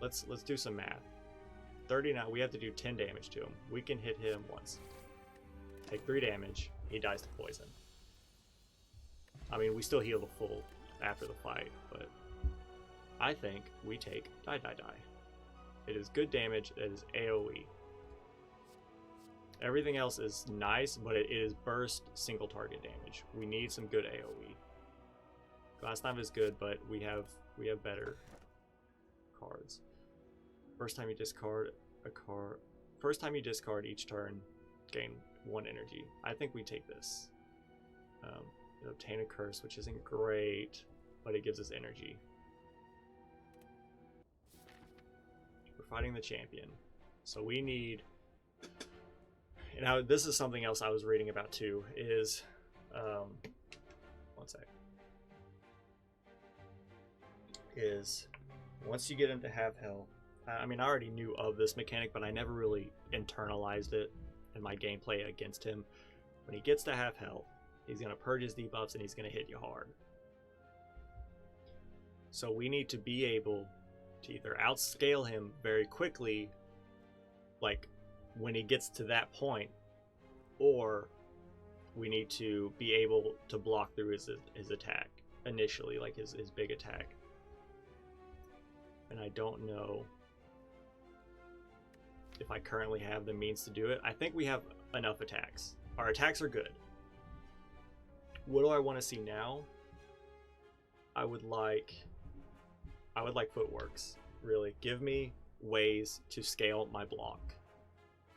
Let's do some math. 39, we have to do 10 damage to him. We can hit him once. Take 3 damage, he dies to poison. I mean, we still heal the full after the fight, but I think we take die. It is good damage, it is AoE. Everything else is nice, but it is burst single target damage. We need some good AoE. Last time is good, but we have better cards. First time you discard a card. First time you discard each turn, gain 1 energy. I think we take this. Obtain a curse, which isn't great, but it gives us energy. We're fighting the champion, so we need. And now this is something else I was reading about too. Is one sec. Is once you get into half health. I mean, I already knew of this mechanic, but I never really internalized it in my gameplay against him. When he gets to half health, he's going to purge his debuffs and he's going to hit you hard. So we need to be able to either outscale him very quickly, like when he gets to that point, or we need to be able to block through his attack initially, like his big attack. And I don't know if I currently have the means to do it. I think we have enough attacks. Our attacks are good. What do I want to see now? I would like footworks. Really, give me ways to scale my block.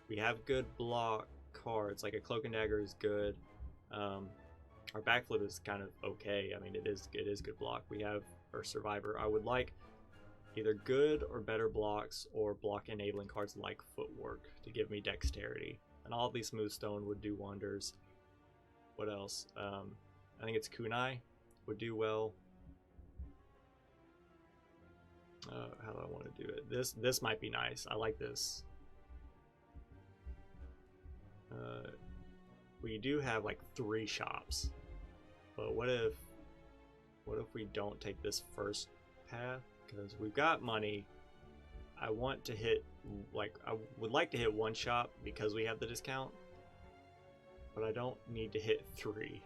We have good block cards, like a cloak and dagger is good. Our backflip is kind of okay. I mean, it is good block. We have our survivor. I would like either good or better blocks or block enabling cards like footwork to give me dexterity. And all of these smooth stone would do wonders. What else? I think it's kunai would do well. How do I want to do it? This might be nice. I like this. We do have like 3 shops, but what if we don't take this first path? Because we've got money. I want to hit, like, I would like to hit 1 shop because we have the discount, but I don't need to hit 3.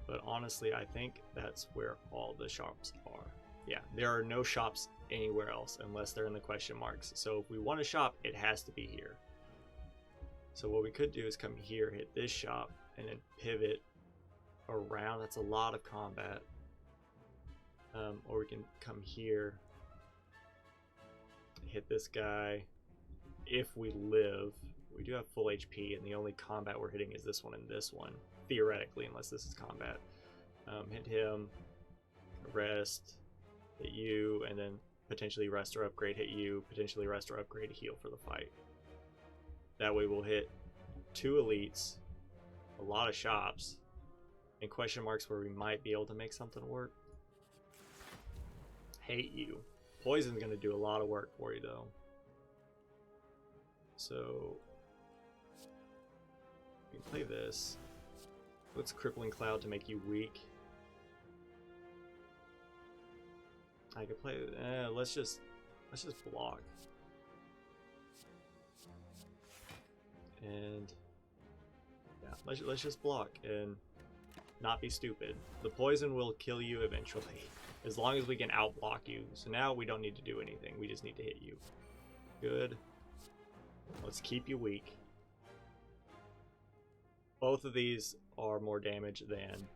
But honestly, I think that's where all the shops are. Yeah, there are no shops anywhere else unless they're in the question marks. So if we want a shop, it has to be here. So what we could do is come here, hit this shop, and then pivot around. That's a lot of combat. Or we can come here, hit this guy. If we live, we do have full HP, and the only combat we're hitting is this one and this one, theoretically, unless this is combat. Hit him, rest, hit you, and then potentially rest or upgrade, hit you, potentially rest or upgrade, heal for the fight. That way we'll hit 2 elites, a lot of shops, and question marks where we might be able to make something work. Hate you. Poison's going to do a lot of work for you, though. So, we can play this. What's Crippling Cloud to make you weak? I could play. Let's just block. And yeah, let's just block and not be stupid. The poison will kill you eventually, as long as we can outblock you. So now we don't need to do anything. We just need to hit you. Good. Let's keep you weak. Both of these are more damage than...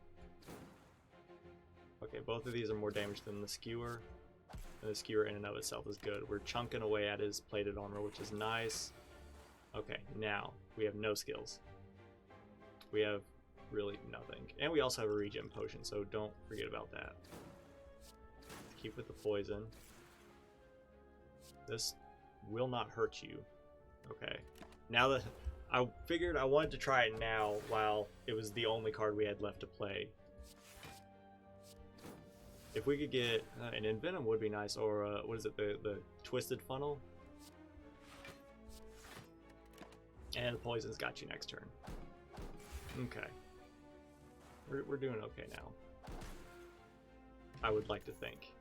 Okay, both of these are more damage than the skewer. And the skewer in and of itself is good. We're chunking away at his plated armor, which is nice. Okay, now we have no skills. We have really nothing. And we also have a regen potion, so don't forget about that. Keep with the poison. This will not hurt you. Okay. Now that I figured I wanted to try it now while it was the only card we had left to play. If we could get an Envenom would be nice, or what is it, the Twisted Funnel? And the poison's got you next turn. Okay. We're doing okay now. I would like to think.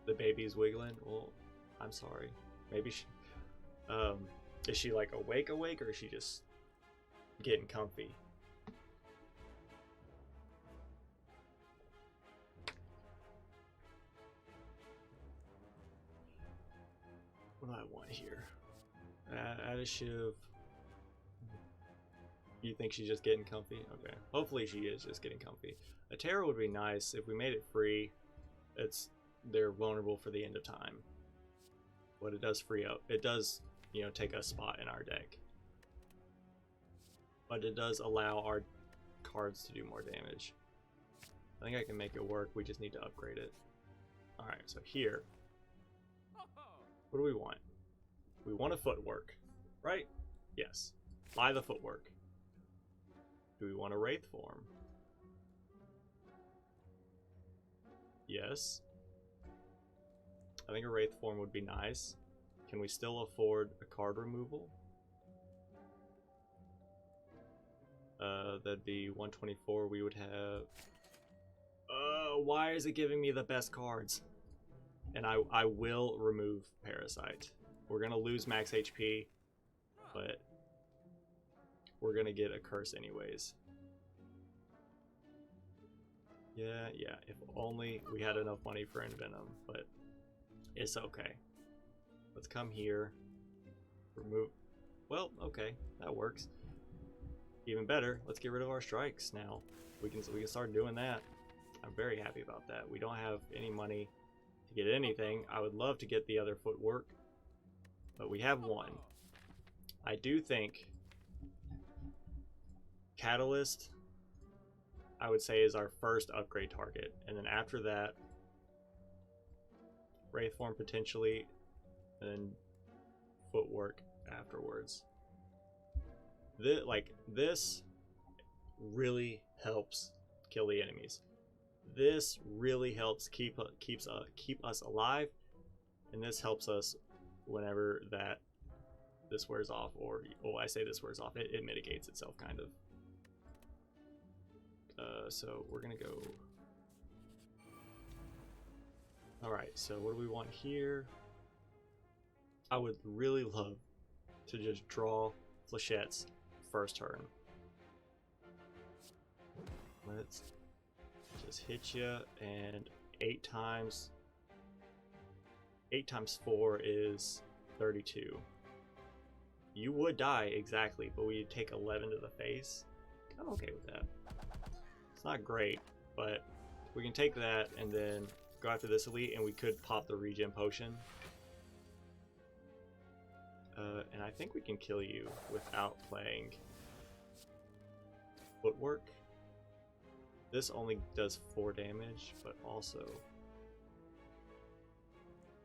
The baby's wiggling? Well, I'm sorry. Maybe she... is she like awake, or is she just getting comfy? What do I want here? Add a shiv. You think she's just getting comfy? Okay. Hopefully she is just getting comfy. A Terror would be nice. If we made it free, they're vulnerable for the end of time. But it does free up. It does, you know, take a spot in our deck. But it does allow our cards to do more damage. I think I can make it work. We just need to upgrade it. Alright, so here. What do we want? We want a footwork, right? Yes. Buy the footwork. Do we want a Wraith form? Yes. I think a Wraith form would be nice. Can we still afford a card removal? That'd be 124. We would have Why is it giving me the best cards? And I will remove Parasite. We're gonna lose max HP, but we're gonna get a curse anyways. Yeah, if only we had enough money for Envenom, but it's okay. Let's come here. Remove. Well, okay, that works. Even better, let's get rid of our strikes now. We can start doing that. I'm very happy about that. We don't have any money to get anything. I would love to get the other footwork, but we have one. I do think Catalyst, I would say, is our first upgrade target, and then after that, Wraithform potentially, and then footwork afterwards. This really helps kill the enemies. This really helps keep us alive, and this helps us whenever that this wears off, or I say this wears off. It mitigates itself kind of. So we're gonna go. All right. So what do we want here? I would really love to just draw flechettes first turn. Let's just hit you, and 8 times 4 is 32. You would die exactly, but we take 11 to the face. I'm okay with that. It's not great, but we can take that and then go after this elite, and we could pop the regen potion. And I think we can kill you without playing footwork. This only does 4 damage, but also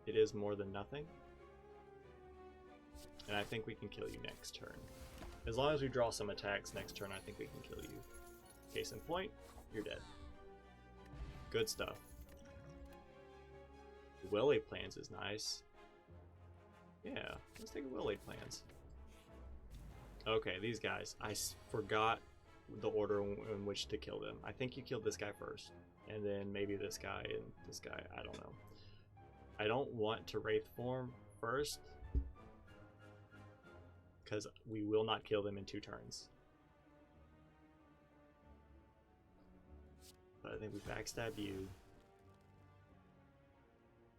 it is more than nothing. And I think we can kill you next turn. As long as we draw some attacks next turn, I think we can kill you. Case in point, you're dead. Good stuff. Willy Plans is nice. Yeah, let's take a Willy Plans. Okay, these guys. I forgot the order in which to kill them. I think you killed this guy first, and then maybe this guy and this guy. I don't know. I don't want to Wraith form first, because we will not kill them in 2 turns. But I think we backstab you.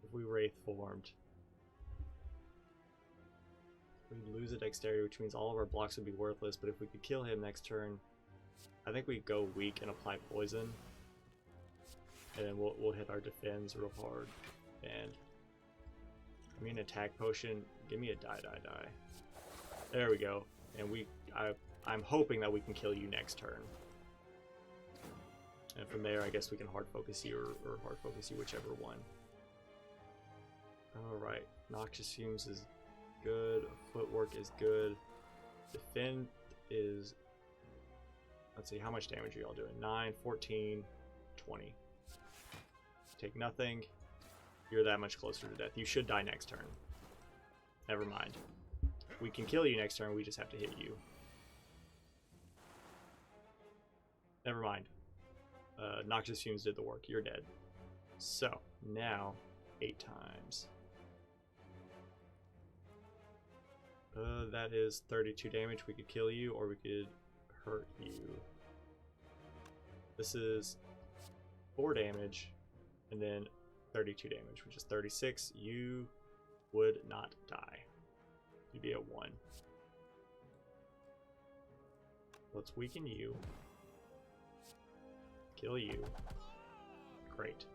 If we Wraith formed, we'd lose a dexterity, which means all of our blocks would be worthless. But if we could kill him next turn, I think we go weak and apply poison, and then we'll hit our defense real hard. And give me an attack potion. Give me a die. There we go. And I'm hoping that we can kill you next turn. And from there, I guess we can hard focus you or hard focus you, whichever one. Alright, Noxious Fumes is good, Footwork is good, Defend is, let's see, how much damage are y'all doing? 9, 14, 20. Take nothing, you're that much closer to death. You should die next turn. Never mind. We can kill you next turn, we just have to hit you. Never mind. Noxious Fumes did the work, you're dead. So, now, 8 times. That is 32 damage. We could kill you, or we could hurt you. This is 4 damage, and then 32 damage, which is 36. You would not die. You'd be at 1. Let's weaken you. Kill you. Great.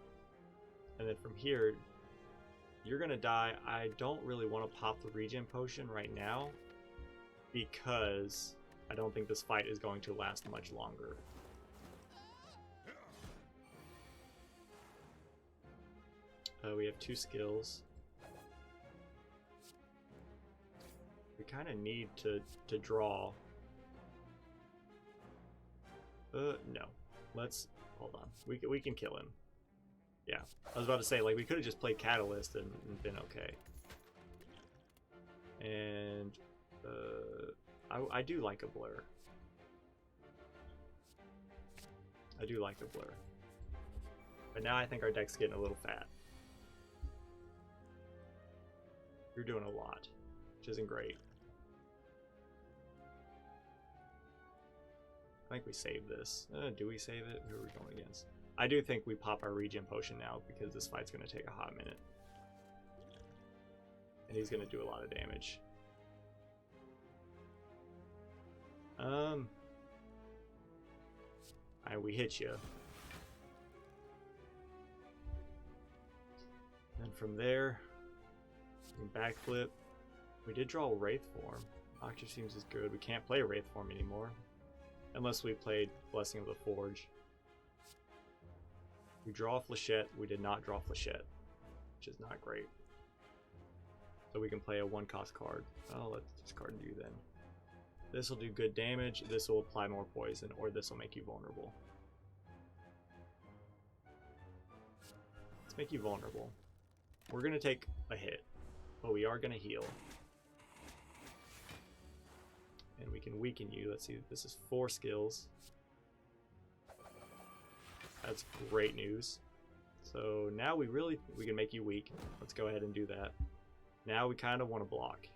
And then from here, you're gonna die. I don't really want to pop the regen potion right now, because I don't think this fight is going to last much longer. We have 2 skills. We kind of need to draw. No. Let's hold on. We can kill him. Yeah, I was about to say, like, we could have just played Catalyst and been okay. And I do like a Blur. I do like a Blur. But now I think our deck's getting a little fat. You're doing a lot, which isn't great. I think we save this. Do we save it? Who are we going against? I do think we pop our regen potion now because this fight's going to take a hot minute. And he's going to do a lot of damage. Alright, we hit you. And from there, we can backflip. We did draw a Wraith form. Noxious Fumes is good. We can't play Wraith form anymore. Unless we played Blessing of the Forge. We draw Flechette. We did not draw Flechette, which is not great. So we can play a 1-cost card. I'll let this card do then. This will do good damage. This will apply more poison, or this will make you vulnerable. Let's make you vulnerable. We're going to take a hit, but we are going to heal. And we can weaken you. Let's see, this is 4 skills. That's great news. So now we can make you weak. Let's go ahead and do that. Now we kind of want to block.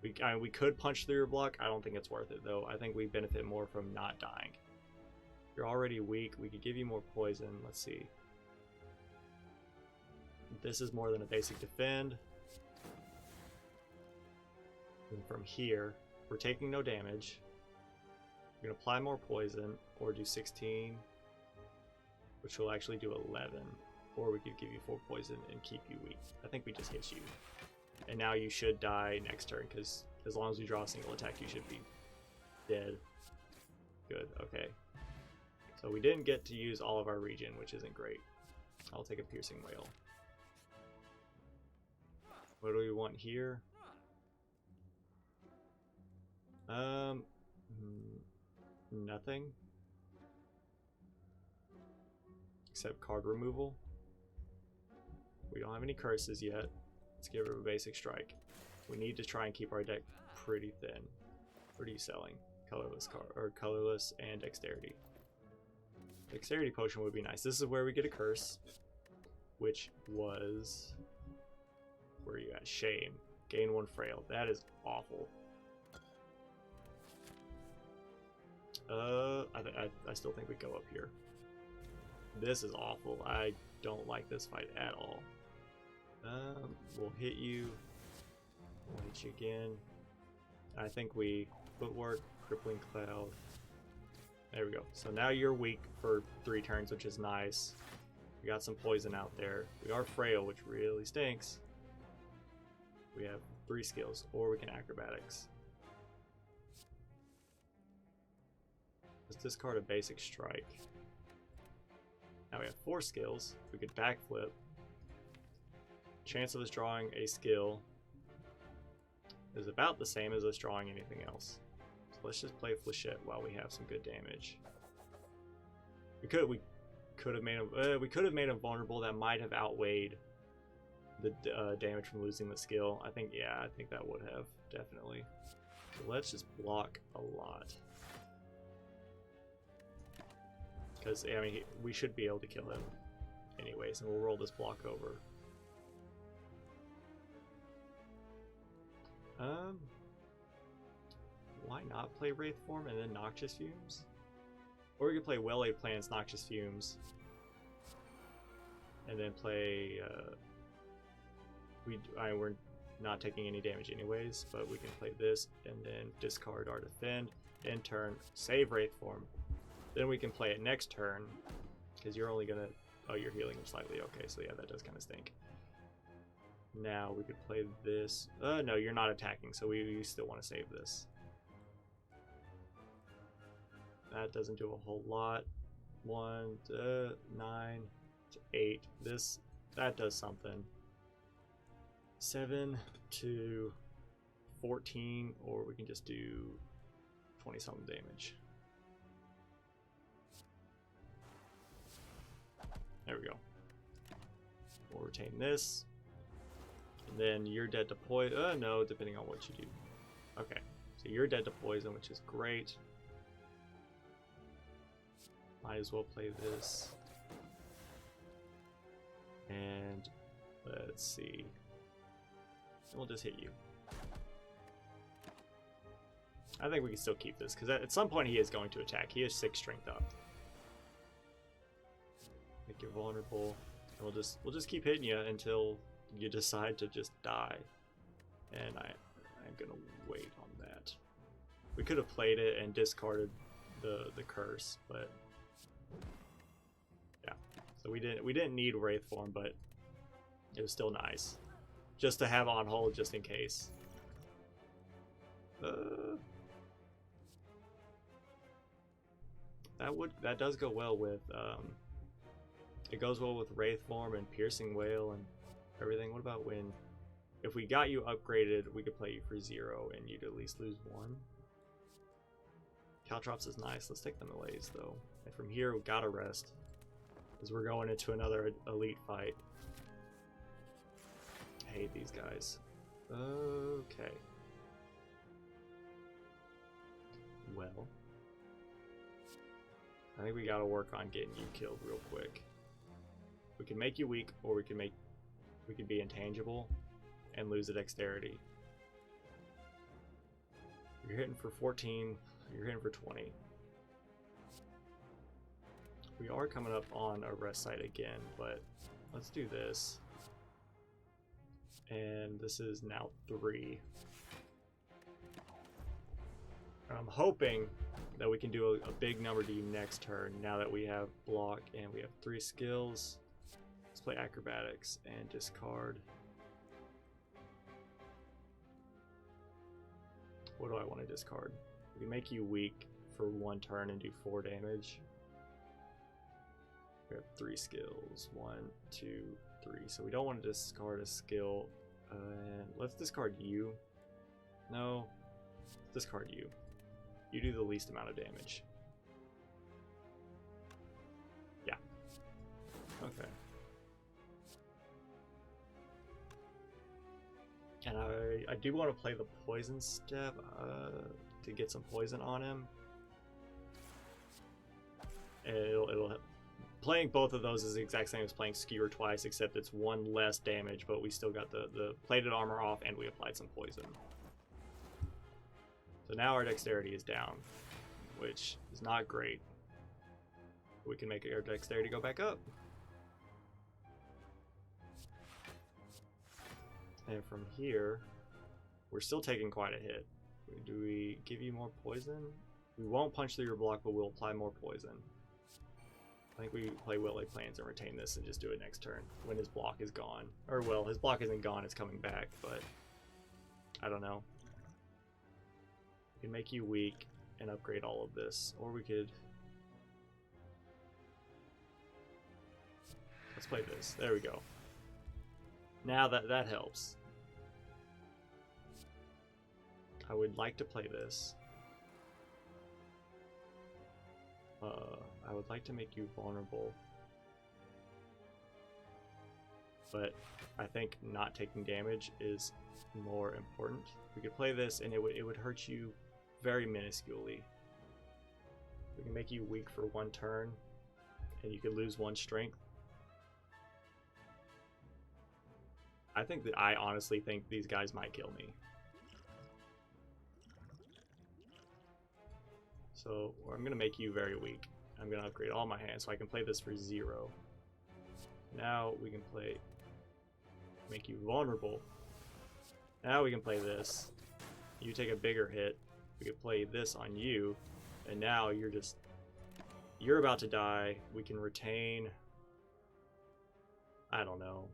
We could punch through your block. I don't think it's worth it though. I think we benefit more from not dying. You're already weak. We could give you more poison. Let's see. This is more than a basic defend. And from here, we're taking no damage. We're going to apply more poison or do 16, which will actually do 11. Or we could give you 4 poison and keep you weak. I think we just hit you. And now you should die next turn, because as long as we draw a single attack, you should be dead. Good, okay. So we didn't get to use all of our regen, which isn't great. I'll take a Piercing Wail. What do we want here? Nothing. Except card removal. We don't have any curses yet. Let's give her a basic strike. We need to try and keep our deck pretty thin. What are you selling? Colorless card, or colorless and dexterity. Dexterity potion would be nice. This is where we get a curse, which was, where are you at? Shame. Gain 1 frail. That is awful. I still think we go up here. This is awful. I don't like this fight at all. We'll hit you. We'll hit you again. I think we footwork, crippling cloud. There we go. So now you're weak for 3 turns, which is nice. We got some poison out there. We are frail, which really stinks. We have 3 skills, or we can acrobatics. Let's discard a basic strike. Now we have 4 skills. We could backflip. Chance of us drawing a skill is about the same as us drawing anything else. So let's just play Flechette while we have some good damage. We could have made him vulnerable. That might have outweighed the damage from losing the skill. I think that would have, definitely. So let's just block a lot. Because, I mean, we should be able to kill him anyways, and we'll roll this block over. Why not play Wraith Form and then Noxious Fumes? Or we could play Well-Laid Plans, Noxious Fumes, and then play, we're not taking any damage anyways, but we can play this, and then discard our defend, end turn, save Wraith Form. Then we can play it next turn, because you're only gonna, oh, you're healing him slightly, okay, so yeah, that does kind of stink. Now we could play this, no, you're not attacking, so we still want to save this. That doesn't do a whole lot. 1, 9, 8, that does something. 7 to 14, or we can just do 20 something damage. There we go. We'll retain this. And then you're dead to poison. No, depending on what you do. Okay. So you're dead to poison, which is great. Might as well play this. And let's see. We'll just hit you. I think we can still keep this because at some point he is going to attack. He has 6 strength up. Make you vulnerable. And we'll just keep hitting you until you decide to just die. And I'm gonna wait on that. We could have played it and discarded the curse, but yeah. So we didn't need Wraith form, but it was still nice just to have on hold just in case. That does go well with it goes well with Wraith form and Piercing Wail and everything. What about when if we got you upgraded, we could play you for 0 and you'd at least lose 1. Caltrops is nice. Let's take the melees though. And from here we gotta rest, because we're going into another elite fight. I hate these guys. Okay. Well, I think we gotta work on getting you killed real quick. We can make you weak, or we can be intangible and lose the dexterity. You're hitting for 14, you're hitting for 20. We are coming up on a rest site again, but let's do this. And this is now 3. And I'm hoping that we can do a big number to you next turn now that we have block and we have 3 skills. Let's play acrobatics and discard. What do I want to discard? We can make you weak for 1 turn and do 4 damage. We have 3 skills. 1, 2, 3. So we don't want to discard a skill. And let's discard you. No, discard you. You do the least amount of damage. Yeah. Okay. And I do want to play the poison step to get some poison on him. And it'll playing both of those is the exact same as playing Skewer twice, except it's 1 less damage, but we still got the plated armor off and we applied some poison. So now our dexterity is down, which is not great. We can make our dexterity go back up. And from here, we're still taking quite a hit. Do we give you more poison? We won't punch through your block, but we'll apply more poison. I think we play Willy Plans and retain this and just do it next turn when his block is gone. Or, well, his block isn't gone, it's coming back, but I don't know. We can make you weak and upgrade all of this, or we could... Let's play this. There we go. Now that helps. I would like to play this. I would like to make you vulnerable. But I think not taking damage is more important. We could play this and it would hurt you very minusculely. We can make you weak for 1 turn and you could lose 1 strength. I honestly think these guys might kill me. So I'm going to make you very weak. I'm going to upgrade all my hands so I can play this for 0. Now we can make you vulnerable. Now we can play this. You take a bigger hit. We can play this on you. And now you're about to die. We can retain. I don't know.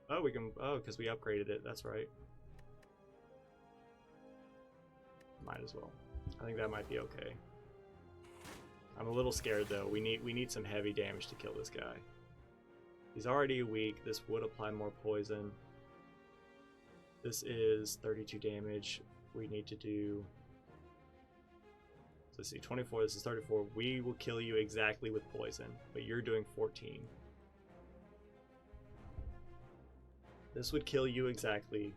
Oh, we can. Oh, because we upgraded it. That's right. Might as well. I think that might be okay. I'm a little scared though. We need some heavy damage to kill this guy. He's already weak. This would apply more poison. This is 32 damage. We need to do... Let's see, 24. This is 34. We will kill you exactly with poison, but you're doing 14. This would kill you exactly.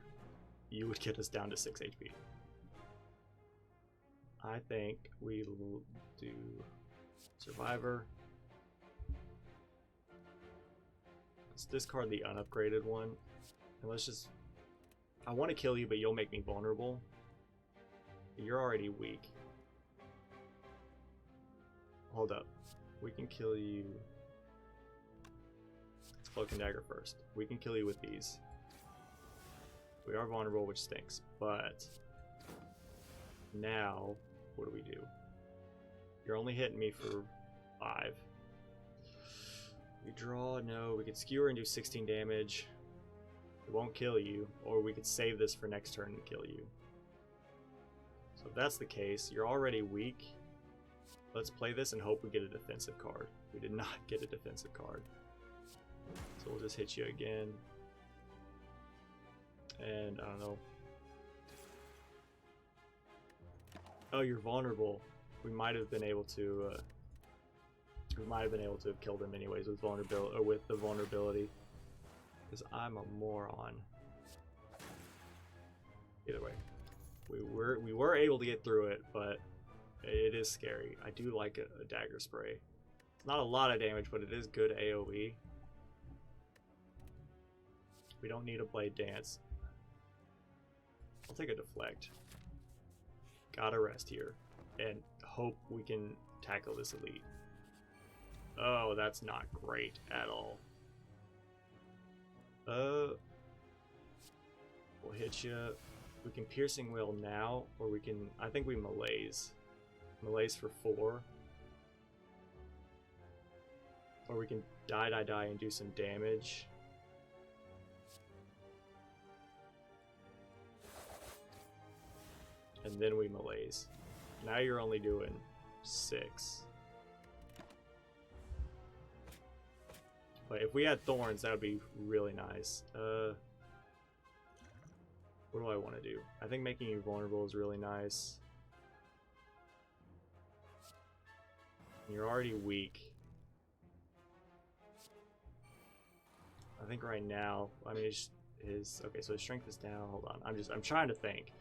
You would get us down to 6 HP. I think we'll do... Survivor. Let's discard the unupgraded one. And let's just... I want to kill you, but you'll make me vulnerable. You're already weak. Hold up. We can kill you... Let's Cloak and Dagger first. We can kill you with these. We are vulnerable, which stinks. But... now, what do we do? You're only hitting me for 5. We draw, no. We could skewer and do 16 damage. It won't kill you. Or we could save this for next turn and kill you. So if that's the case, you're already weak. Let's play this and hope we get a defensive card. We did not get a defensive card. So we'll just hit you again. And I don't know. Oh, you're vulnerable. We might have been able to have killed him anyways with vulnerability, or with the vulnerability. Because I'm a moron. Either way. We were able to get through it, but it is scary. I do like a dagger spray. It's not a lot of damage, but it is good AoE. We don't need a blade dance. I'll take a deflect. Gotta rest here and hope we can tackle this elite. Oh, that's not great at all. We'll hit you. We can piercing will now, or we can, I think we malaise. Malaise for 4. Or we can die and do some damage. And then we malaise. Now you're only doing 6. But if we had thorns, that would be really nice. What do I want to do? I think making you vulnerable is really nice. You're already weak. I think right now, I mean, his okay, so his strength is down. Hold on, I'm trying to think.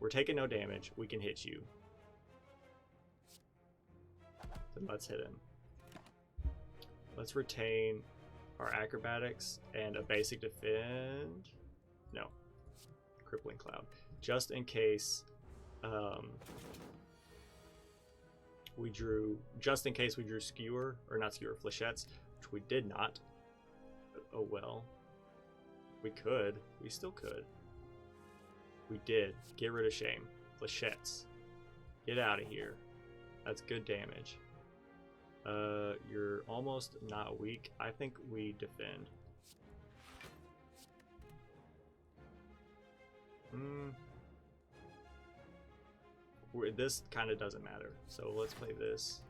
We're taking no damage. We can hit you. Then let's hit him. Let's retain our acrobatics and a basic defend. No. Crippling Cloud. Just in case we drew skewer, or not skewer, flechettes, which we did not. Oh well. We could. We still could. We did. Get rid of shame. Flechettes. Get out of here. That's good damage. You're almost not weak. I think we defend. This kind of doesn't matter. So let's play this.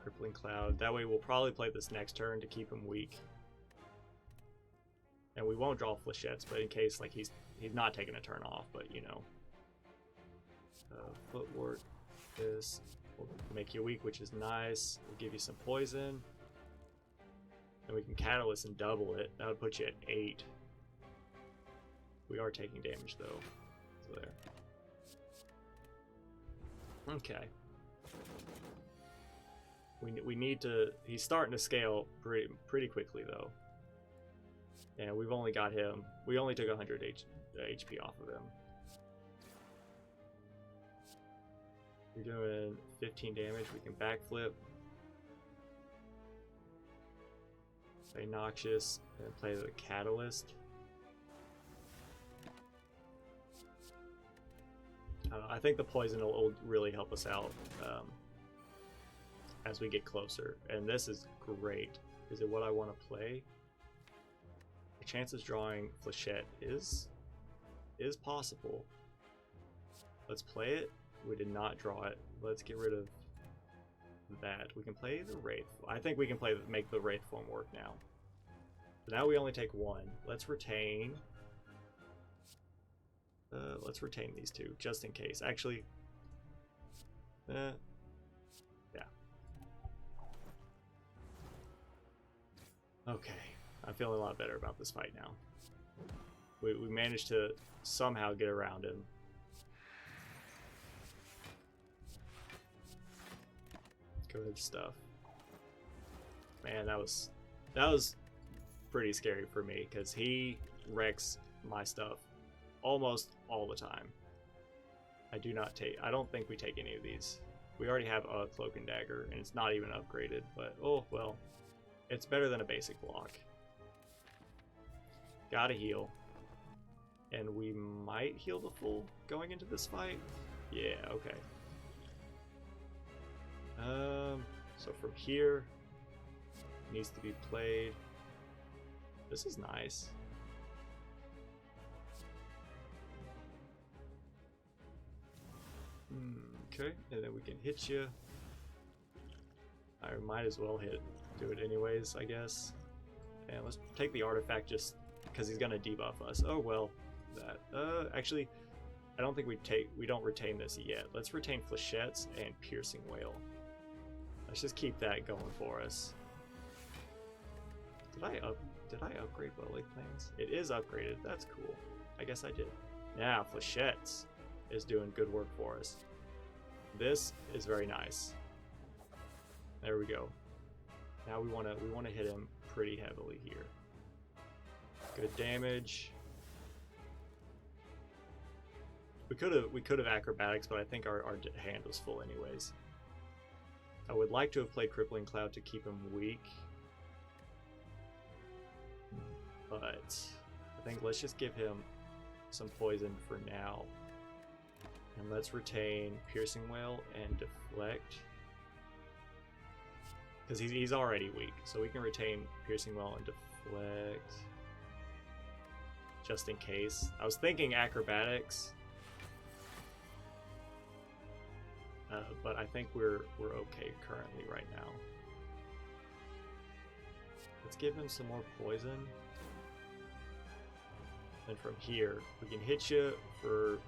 Crippling Cloud. That way we'll probably play this next turn to keep him weak. And we won't draw flechettes, but in case like he's not taking a turn off, but you know. Footwork. This will make you weak, which is nice. We'll give you some poison. And we can catalyst and double it. That would put you at 8. We are taking damage though. So there. Okay. We need to. He's starting to scale pretty quickly though. And we've only got him. We only took 100 HP off of him. You're doing 15 damage. We can backflip. Play Noxious and play the Catalyst. I think the poison will really help us out as we get closer. And this is great. Is it what I want to play? The chances drawing Flechette is possible. Let's play it. We did not draw it. Let's get rid of that. We can play the Wraith. I think we can make the Wraith form work now. So now we only take 1. Let's retain. Let's retain these 2 just in case. Actually, yeah. Okay, I'm feeling a lot better about this fight now. We managed to somehow get around him. Good stuff. Man, that was pretty scary for me because he wrecks my stuff almost all the time. I don't think we take any of these. We already have a cloak and dagger, and it's not even upgraded, but oh well. It's better than a basic block. Gotta heal. And we might heal the full going into this fight. Yeah, okay. So from here, needs to be played. This is nice. Okay, and then we can hit you. I might as well do it anyways, I guess. And let's take the artifact just because he's gonna debuff us. Oh well, that. Actually, I don't think we don't retain this yet. Let's retain Flechettes and Piercing Wail. Let's just keep that going for us. Did I upgrade Lowly Plains? It is upgraded. That's cool. I guess I did. Now Flechettes is doing good work for us. This is very nice. There we go. Now we wanna hit him pretty heavily here. Good damage. We could have acrobatics, but I think our hand was full anyways. I would like to have played Crippling Cloud to keep him weak, but I think let's just give him some poison for now, and let's retain Piercing Wail and Deflect because he's already weak, so we can retain Piercing Wail and Deflect just in case. I was thinking acrobatics. But I think we're okay currently right now. Let's give him some more poison. And from here, we can hit you for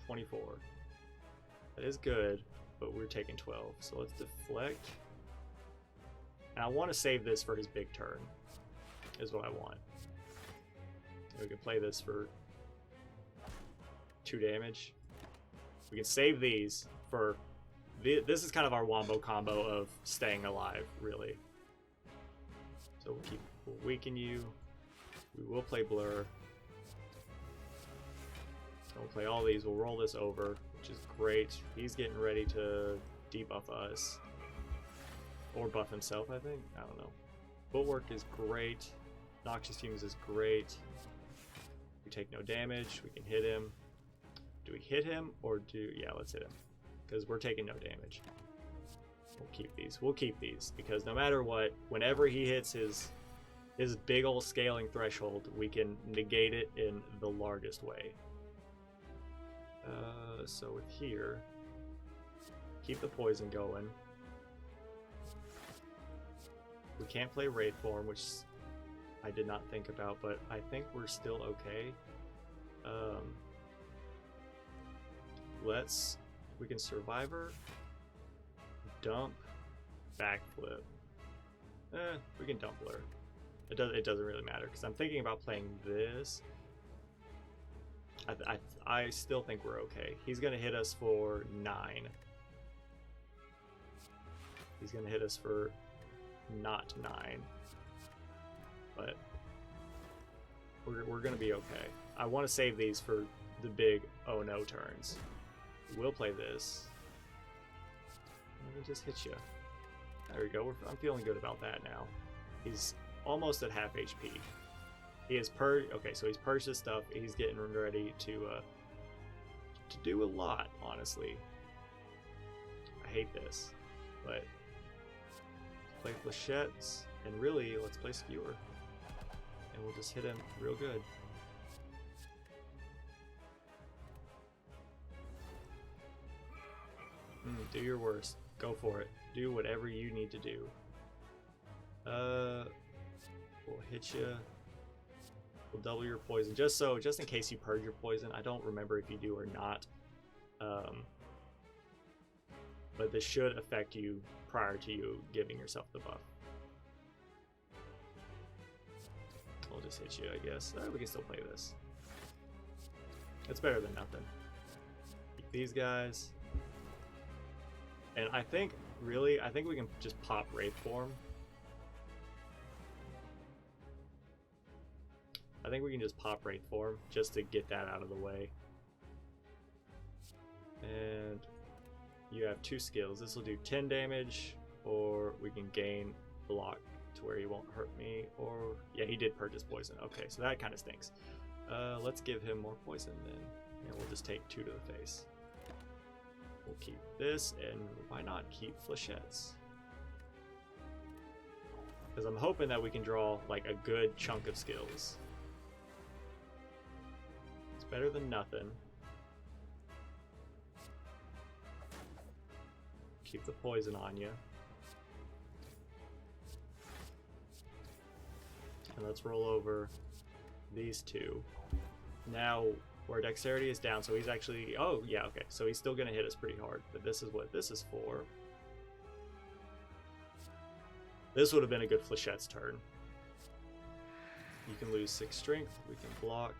24. That is good, but we're taking 12. So let's deflect. And I want to save this for his big turn, is what I want. And we can play this for 2 damage. We can save these for... This is kind of our wombo combo of staying alive, really. So we'll weaken you. We will play Blur. So we'll play all these. We'll roll this over, which is great. He's getting ready to debuff us. Or buff himself, I think. I don't know. Footwork is great. Noxious Fumes is great. We take no damage. We can hit him. Do we hit him or do... Yeah, let's hit him. Because we're taking no damage. We'll keep these. We'll keep these. Because no matter what, whenever he hits his big old scaling threshold, we can negate it in the largest way. So with here, keep the poison going. We can't play Raid Form, which I did not think about, but I think we're still okay. We can Survivor, dump, backflip. We can dump Blur. It doesn't really matter because I'm thinking about playing this. I still think we're okay. He's gonna hit us for 9. He's gonna hit us for not 9, but we're gonna be okay. I want to save these for the big oh no turns. We'll play this. Let me just hit you. There we go. I'm feeling good about that now. He's almost at half HP. He is okay, so he's purged his stuff. He's getting ready to do a lot, honestly. I hate this, but play Flechettes, and really, let's play Skewer. And we'll just hit him real good. Do your worst. Go for it. Do whatever you need to do. We'll hit you. We'll double your poison, just in case you purge your poison. I don't remember if you do or not. But this should affect you prior to you giving yourself the buff. We'll just hit you, I guess. We can still play this. It's better than nothing. Keep these guys. And I think really, I think we can just pop Wraith Form. I think we can just pop Wraith Form just to get that out of the way. And you have 2 skills. This will do 10 damage, or we can gain block to where he won't hurt me. Or, yeah, he did purchase poison. Okay, so that kind of stinks. Let's give him more poison then. And we'll just take 2 to the face. We'll keep this, and why not keep flechettes? Because I'm hoping that we can draw like a good chunk of skills. It's better than nothing. Keep the poison on you. And let's roll over these 2. Now, where dexterity is down, so he's actually... Oh, yeah, okay. So he's still going to hit us pretty hard. But this is what this is for. This would have been a good Flechette's turn. You can lose 6 strength. We can block.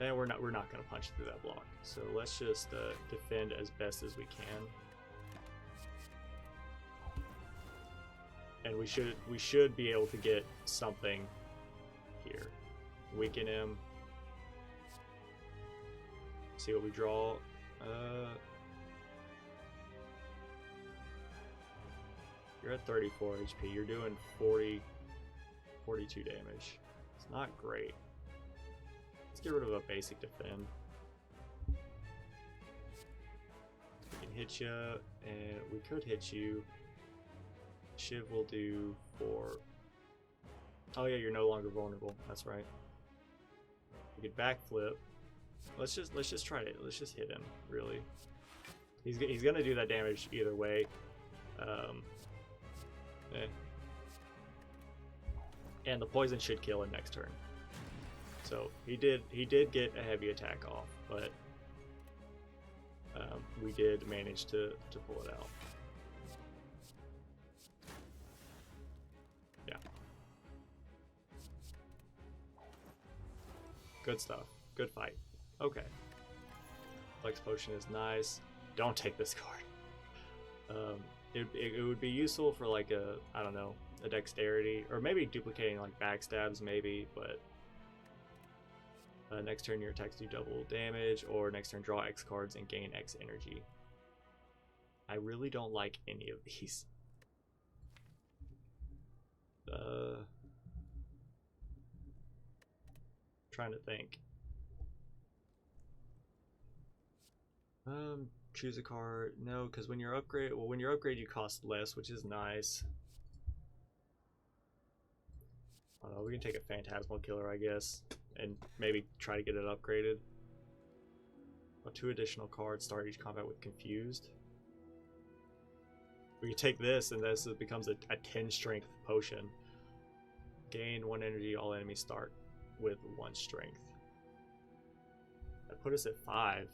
And we're not going to punch through that block. So let's just defend as best as we can. And we should be able to get something here. Weaken him. See what we draw. You're at 34 HP. You're doing 42 damage. It's not great. Let's get rid of a basic defend. We can hit you, and we could hit you. Shiv will do 4. Oh yeah, you're no longer vulnerable. That's right. We could backflip. Let's just try to hit him. Really, he's gonna do that damage either way. And the poison should kill him next turn. So he did get a heavy attack off, but we did manage to pull it out. Yeah. Good stuff. Good fight. Okay. Flex Potion is nice. Don't take this card. It would be useful for like a, I don't know, a dexterity, or maybe duplicating like backstabs maybe, but next turn your attacks do double damage, or next turn draw X cards and gain X energy. I really don't like any of these. Trying to think. Choose a card. No, because when you're upgrade, you cost less, which is nice. We can take a Phantasmal Killer, I guess, and maybe try to get it upgraded. 2 additional cards. Start each combat with Confused. We can take this, and this becomes a 10 strength potion. Gain 1 energy. All enemies start with 1 strength. That put us at 5.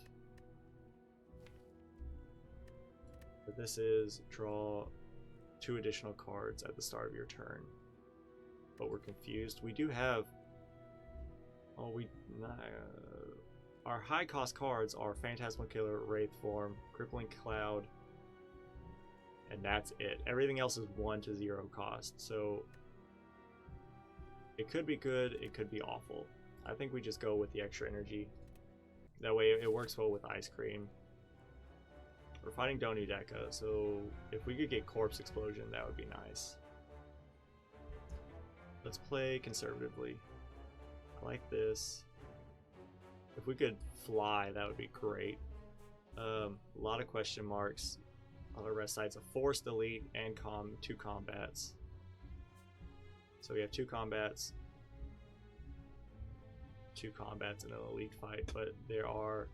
But this is draw 2 additional cards at the start of your turn. But we're confused. We do have... Oh, our high cost cards are Phantasmal Killer, Wraith Form, Crippling Cloud, and that's it. Everything else is 1 to 0 cost. So it could be good, it could be awful. I think we just go with the extra energy. That way it works well with Ice Cream. We're fighting Donudeka, so if we could get Corpse Explosion, that would be nice. Let's play conservatively. I like this. If we could fly, that would be great. A lot of question marks. On the rest sides, a forced elite and 2 combats. So we have 2 combats. 2 combats in an elite fight, but there are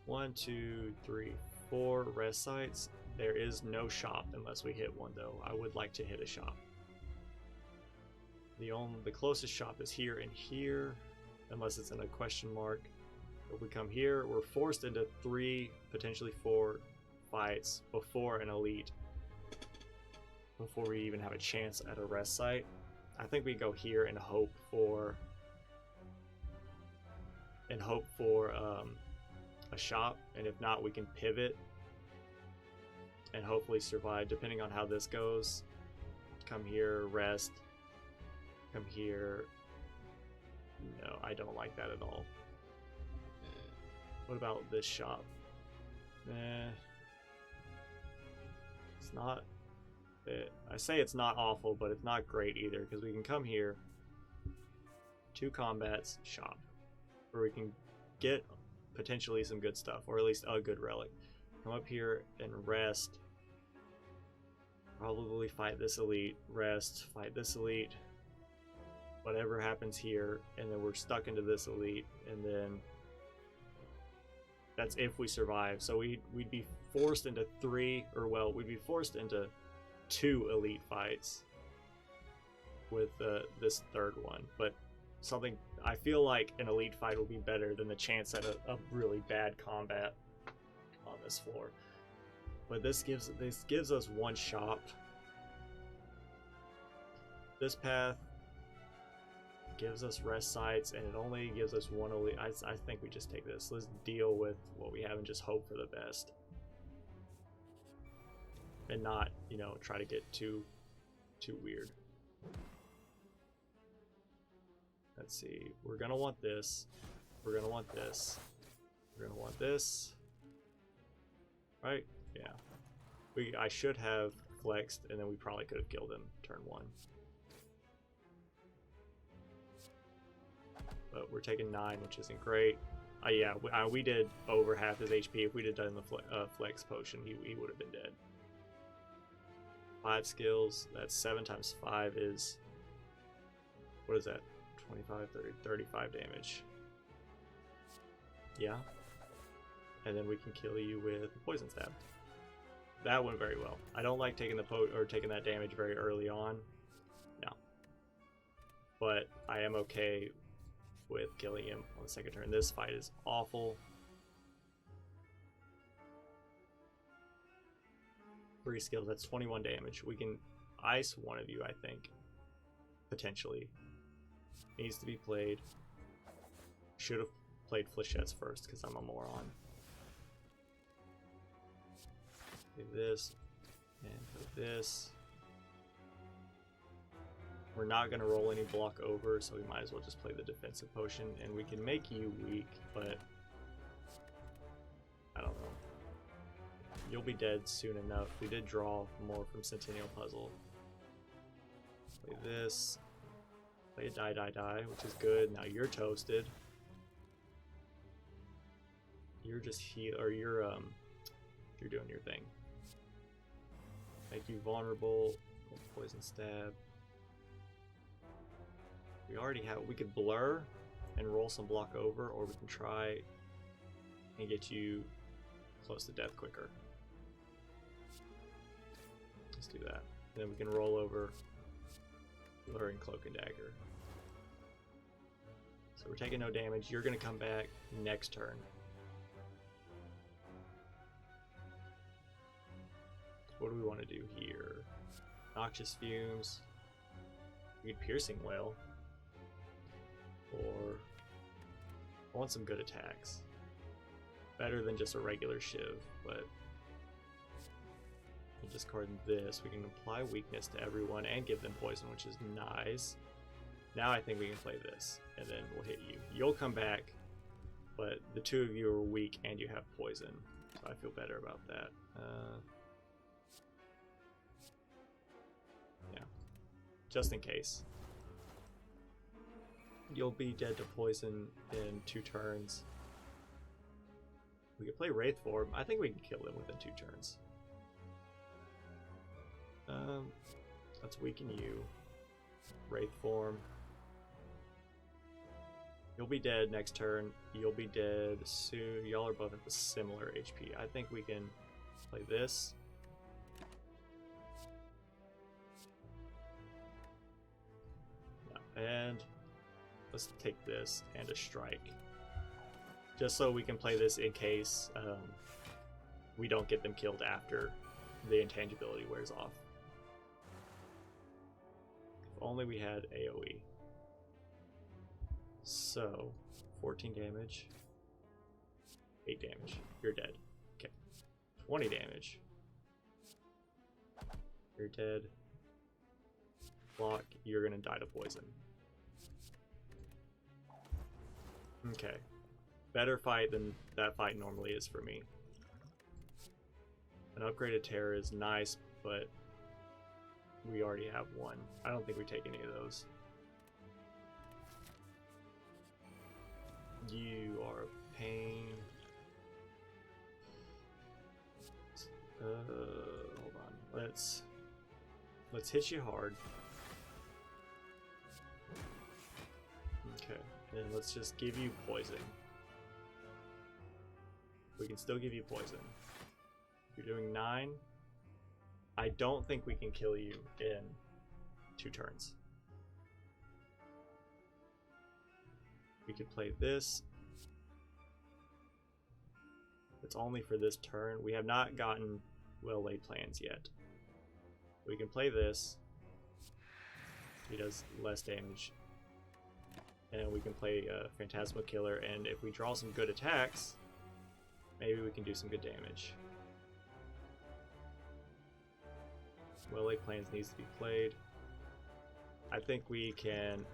1, 2, 3, 4 rest sites. There is no shop unless we hit one, though. I would like to hit a shop. The closest shop is here and here, unless it's in a question mark. If we come here, we're forced into 3, potentially 4 fights before an elite, before we even have a chance at a rest site. I think we go here and hope for a shop, and if not, we can pivot and hopefully survive, depending on how this goes. Come here, rest. Come here. No, I don't like that at all. What about this shop? It's not... I say it's not awful, but it's not great either, because we can come here, 2 combats, shop, where we can get potentially some good stuff, or at least a good relic. Come up here and rest. Probably fight this elite, rest, fight this elite. Whatever happens here, and then we're stuck into this elite, and then that's if we survive. So we'd be forced into 3, or well, we'd be forced into 2 elite fights with this third one. But something, I feel like an elite fight will be better than the chance at a really bad combat on this floor. But this gives us 1 shop. This path gives us rest sites, and it only gives us 1 elite. I think we just take this. Let's deal with what we have and just hope for the best, and not, you know, try to get too weird. Let's see. We're gonna want this. We're gonna want this. We're gonna want this. Right? Yeah. I should have flexed, and then we probably could have killed him turn 1. But we're taking 9, which isn't great. Yeah, we did over half his HP. If we'd have done the flex potion, he would have been dead. 5 skills. That's 7 times 5 is... What is that? 25, 30, 35 damage. Yeah. And then we can kill you with poison stab. That went very well. I don't like taking taking that damage very early on. No. But I am okay with killing him on the second turn. This fight is awful. 3 skills, that's 21 damage. We can ice one of you, I think. Potentially. Needs to be played. Should have played flechettes first, because I'm a moron. Play this, and play this. We're not going to roll any block over, so we might as well just play the defensive potion, and we can make you weak, but I don't know. You'll be dead soon enough. We did draw more from Centennial Puzzle. Play this. Play a die, which is good. Now you're toasted. You're just you're doing your thing. Make you vulnerable. Poison stab. We already have. We could blur and roll some block over, or we can try and get you close to death quicker. Let's do that. And then we can roll over, blur and cloak and dagger. So we're taking no damage. You're going to come back next turn. What do we want to do here? Noxious fumes. We could piercing wail. Or I want some good attacks. Better than just a regular shiv, but we'll discard this. We can apply weakness to everyone and give them poison, which is nice. Now I think we can play this, and then we'll hit you. You'll come back, but the 2 of you are weak and you have poison, so I feel better about that. Yeah, just in case. You'll be dead to poison in 2 turns. We could play Wraith Form. I think we can kill him within 2 turns. Let's weaken you. Wraith Form. You'll be dead next turn. You'll be dead soon. Y'all are both at the similar HP. I think we can play this. Yeah, and let's take this and a strike. Just so we can play this in case we don't get them killed after the intangibility wears off. If only we had AoE. So, 14 damage, 8 damage. You're dead. Okay. 20 damage. You're dead. Block, you're gonna die to poison. Okay. Better fight than that fight normally is for me. An upgraded terror is nice, but we already have one. I don't think we take any of those. You are a pain. Hold on. Let's hit you hard. Okay, and let's just give you poison. We can still give you poison. You're doing 9. I don't think we can kill you in 2 turns. We could play this. It's only for this turn. We have not gotten well-laid plans yet. We can play this. He does less damage. And we can play Phantasma Killer, and if we draw some good attacks, maybe we can do some good damage. Well-laid plans needs to be played. I think we can,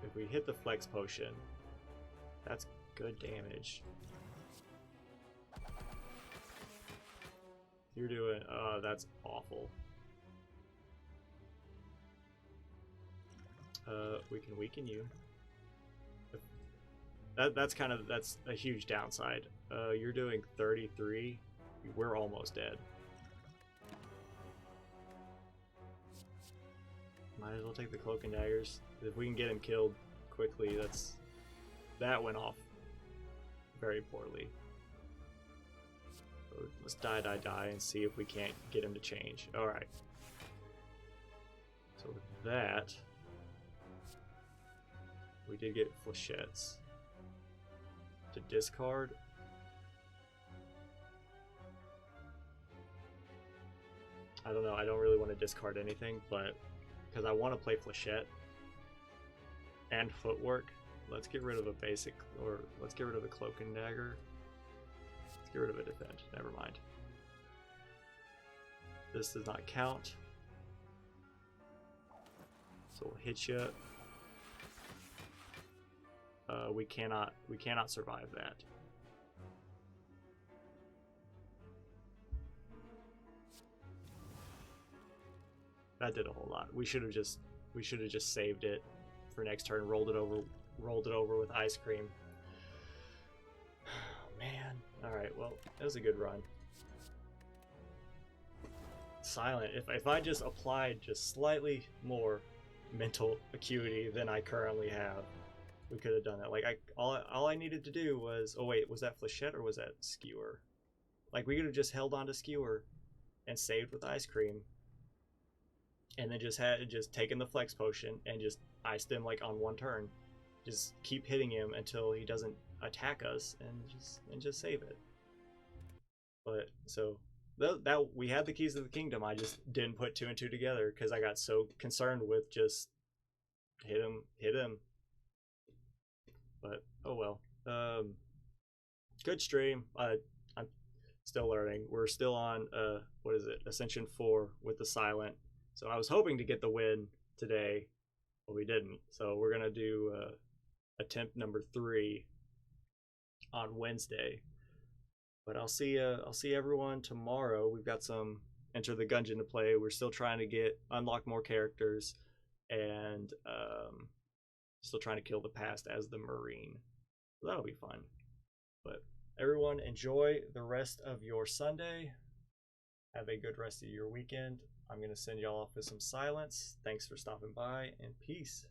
if we hit the Flex Potion, that's good damage. You're doing, that's awful. We can weaken you. That's a huge downside. You're doing 33. We're almost dead. Might as well take the Cloak and Daggers. If we can get him killed quickly, that went off very poorly. So let's die and see if we can't get him to change. Alright. So with that, we did get Flechettes. To discard. I don't know, I don't really want to discard anything, but because I want to play Flechette and Footwork, let's get rid of a basic, or let's get rid of a Cloak and Dagger. Let's get rid of a Defend, never mind. This does not count. So we'll hit you. We cannot survive that. That did a whole lot. We should have just saved it for next turn. Rolled it over with Ice Cream. Oh, man. All right. Well, that was a good run. Silent. If I just applied just slightly more mental acuity than I currently have, we could have done it. Like all I needed to do was, oh wait, was that Flechette or was that Skewer? Like we could have just held on to Skewer and saved with Ice Cream, and then just taken the Flex Potion and just iced him like on one turn. Just keep hitting him until he doesn't attack us, and just save it. But so that we had the keys to the kingdom. I just didn't put 2 and 2 together because I got so concerned with just hit him. But oh well. Good stream. I'm still learning. We're still on what is it? Ascension 4 with the Silent. So I was hoping to get the win today, but we didn't. So we're gonna do attempt number 3 on Wednesday. But I'll see everyone tomorrow. We've got some Enter the Gungeon to play. We're still trying to unlock more characters, and still trying to kill the past as the Marine. So that'll be fun. But everyone, enjoy the rest of your Sunday. Have a good rest of your weekend. I'm going to send y'all off with some silence. Thanks for stopping by, and peace.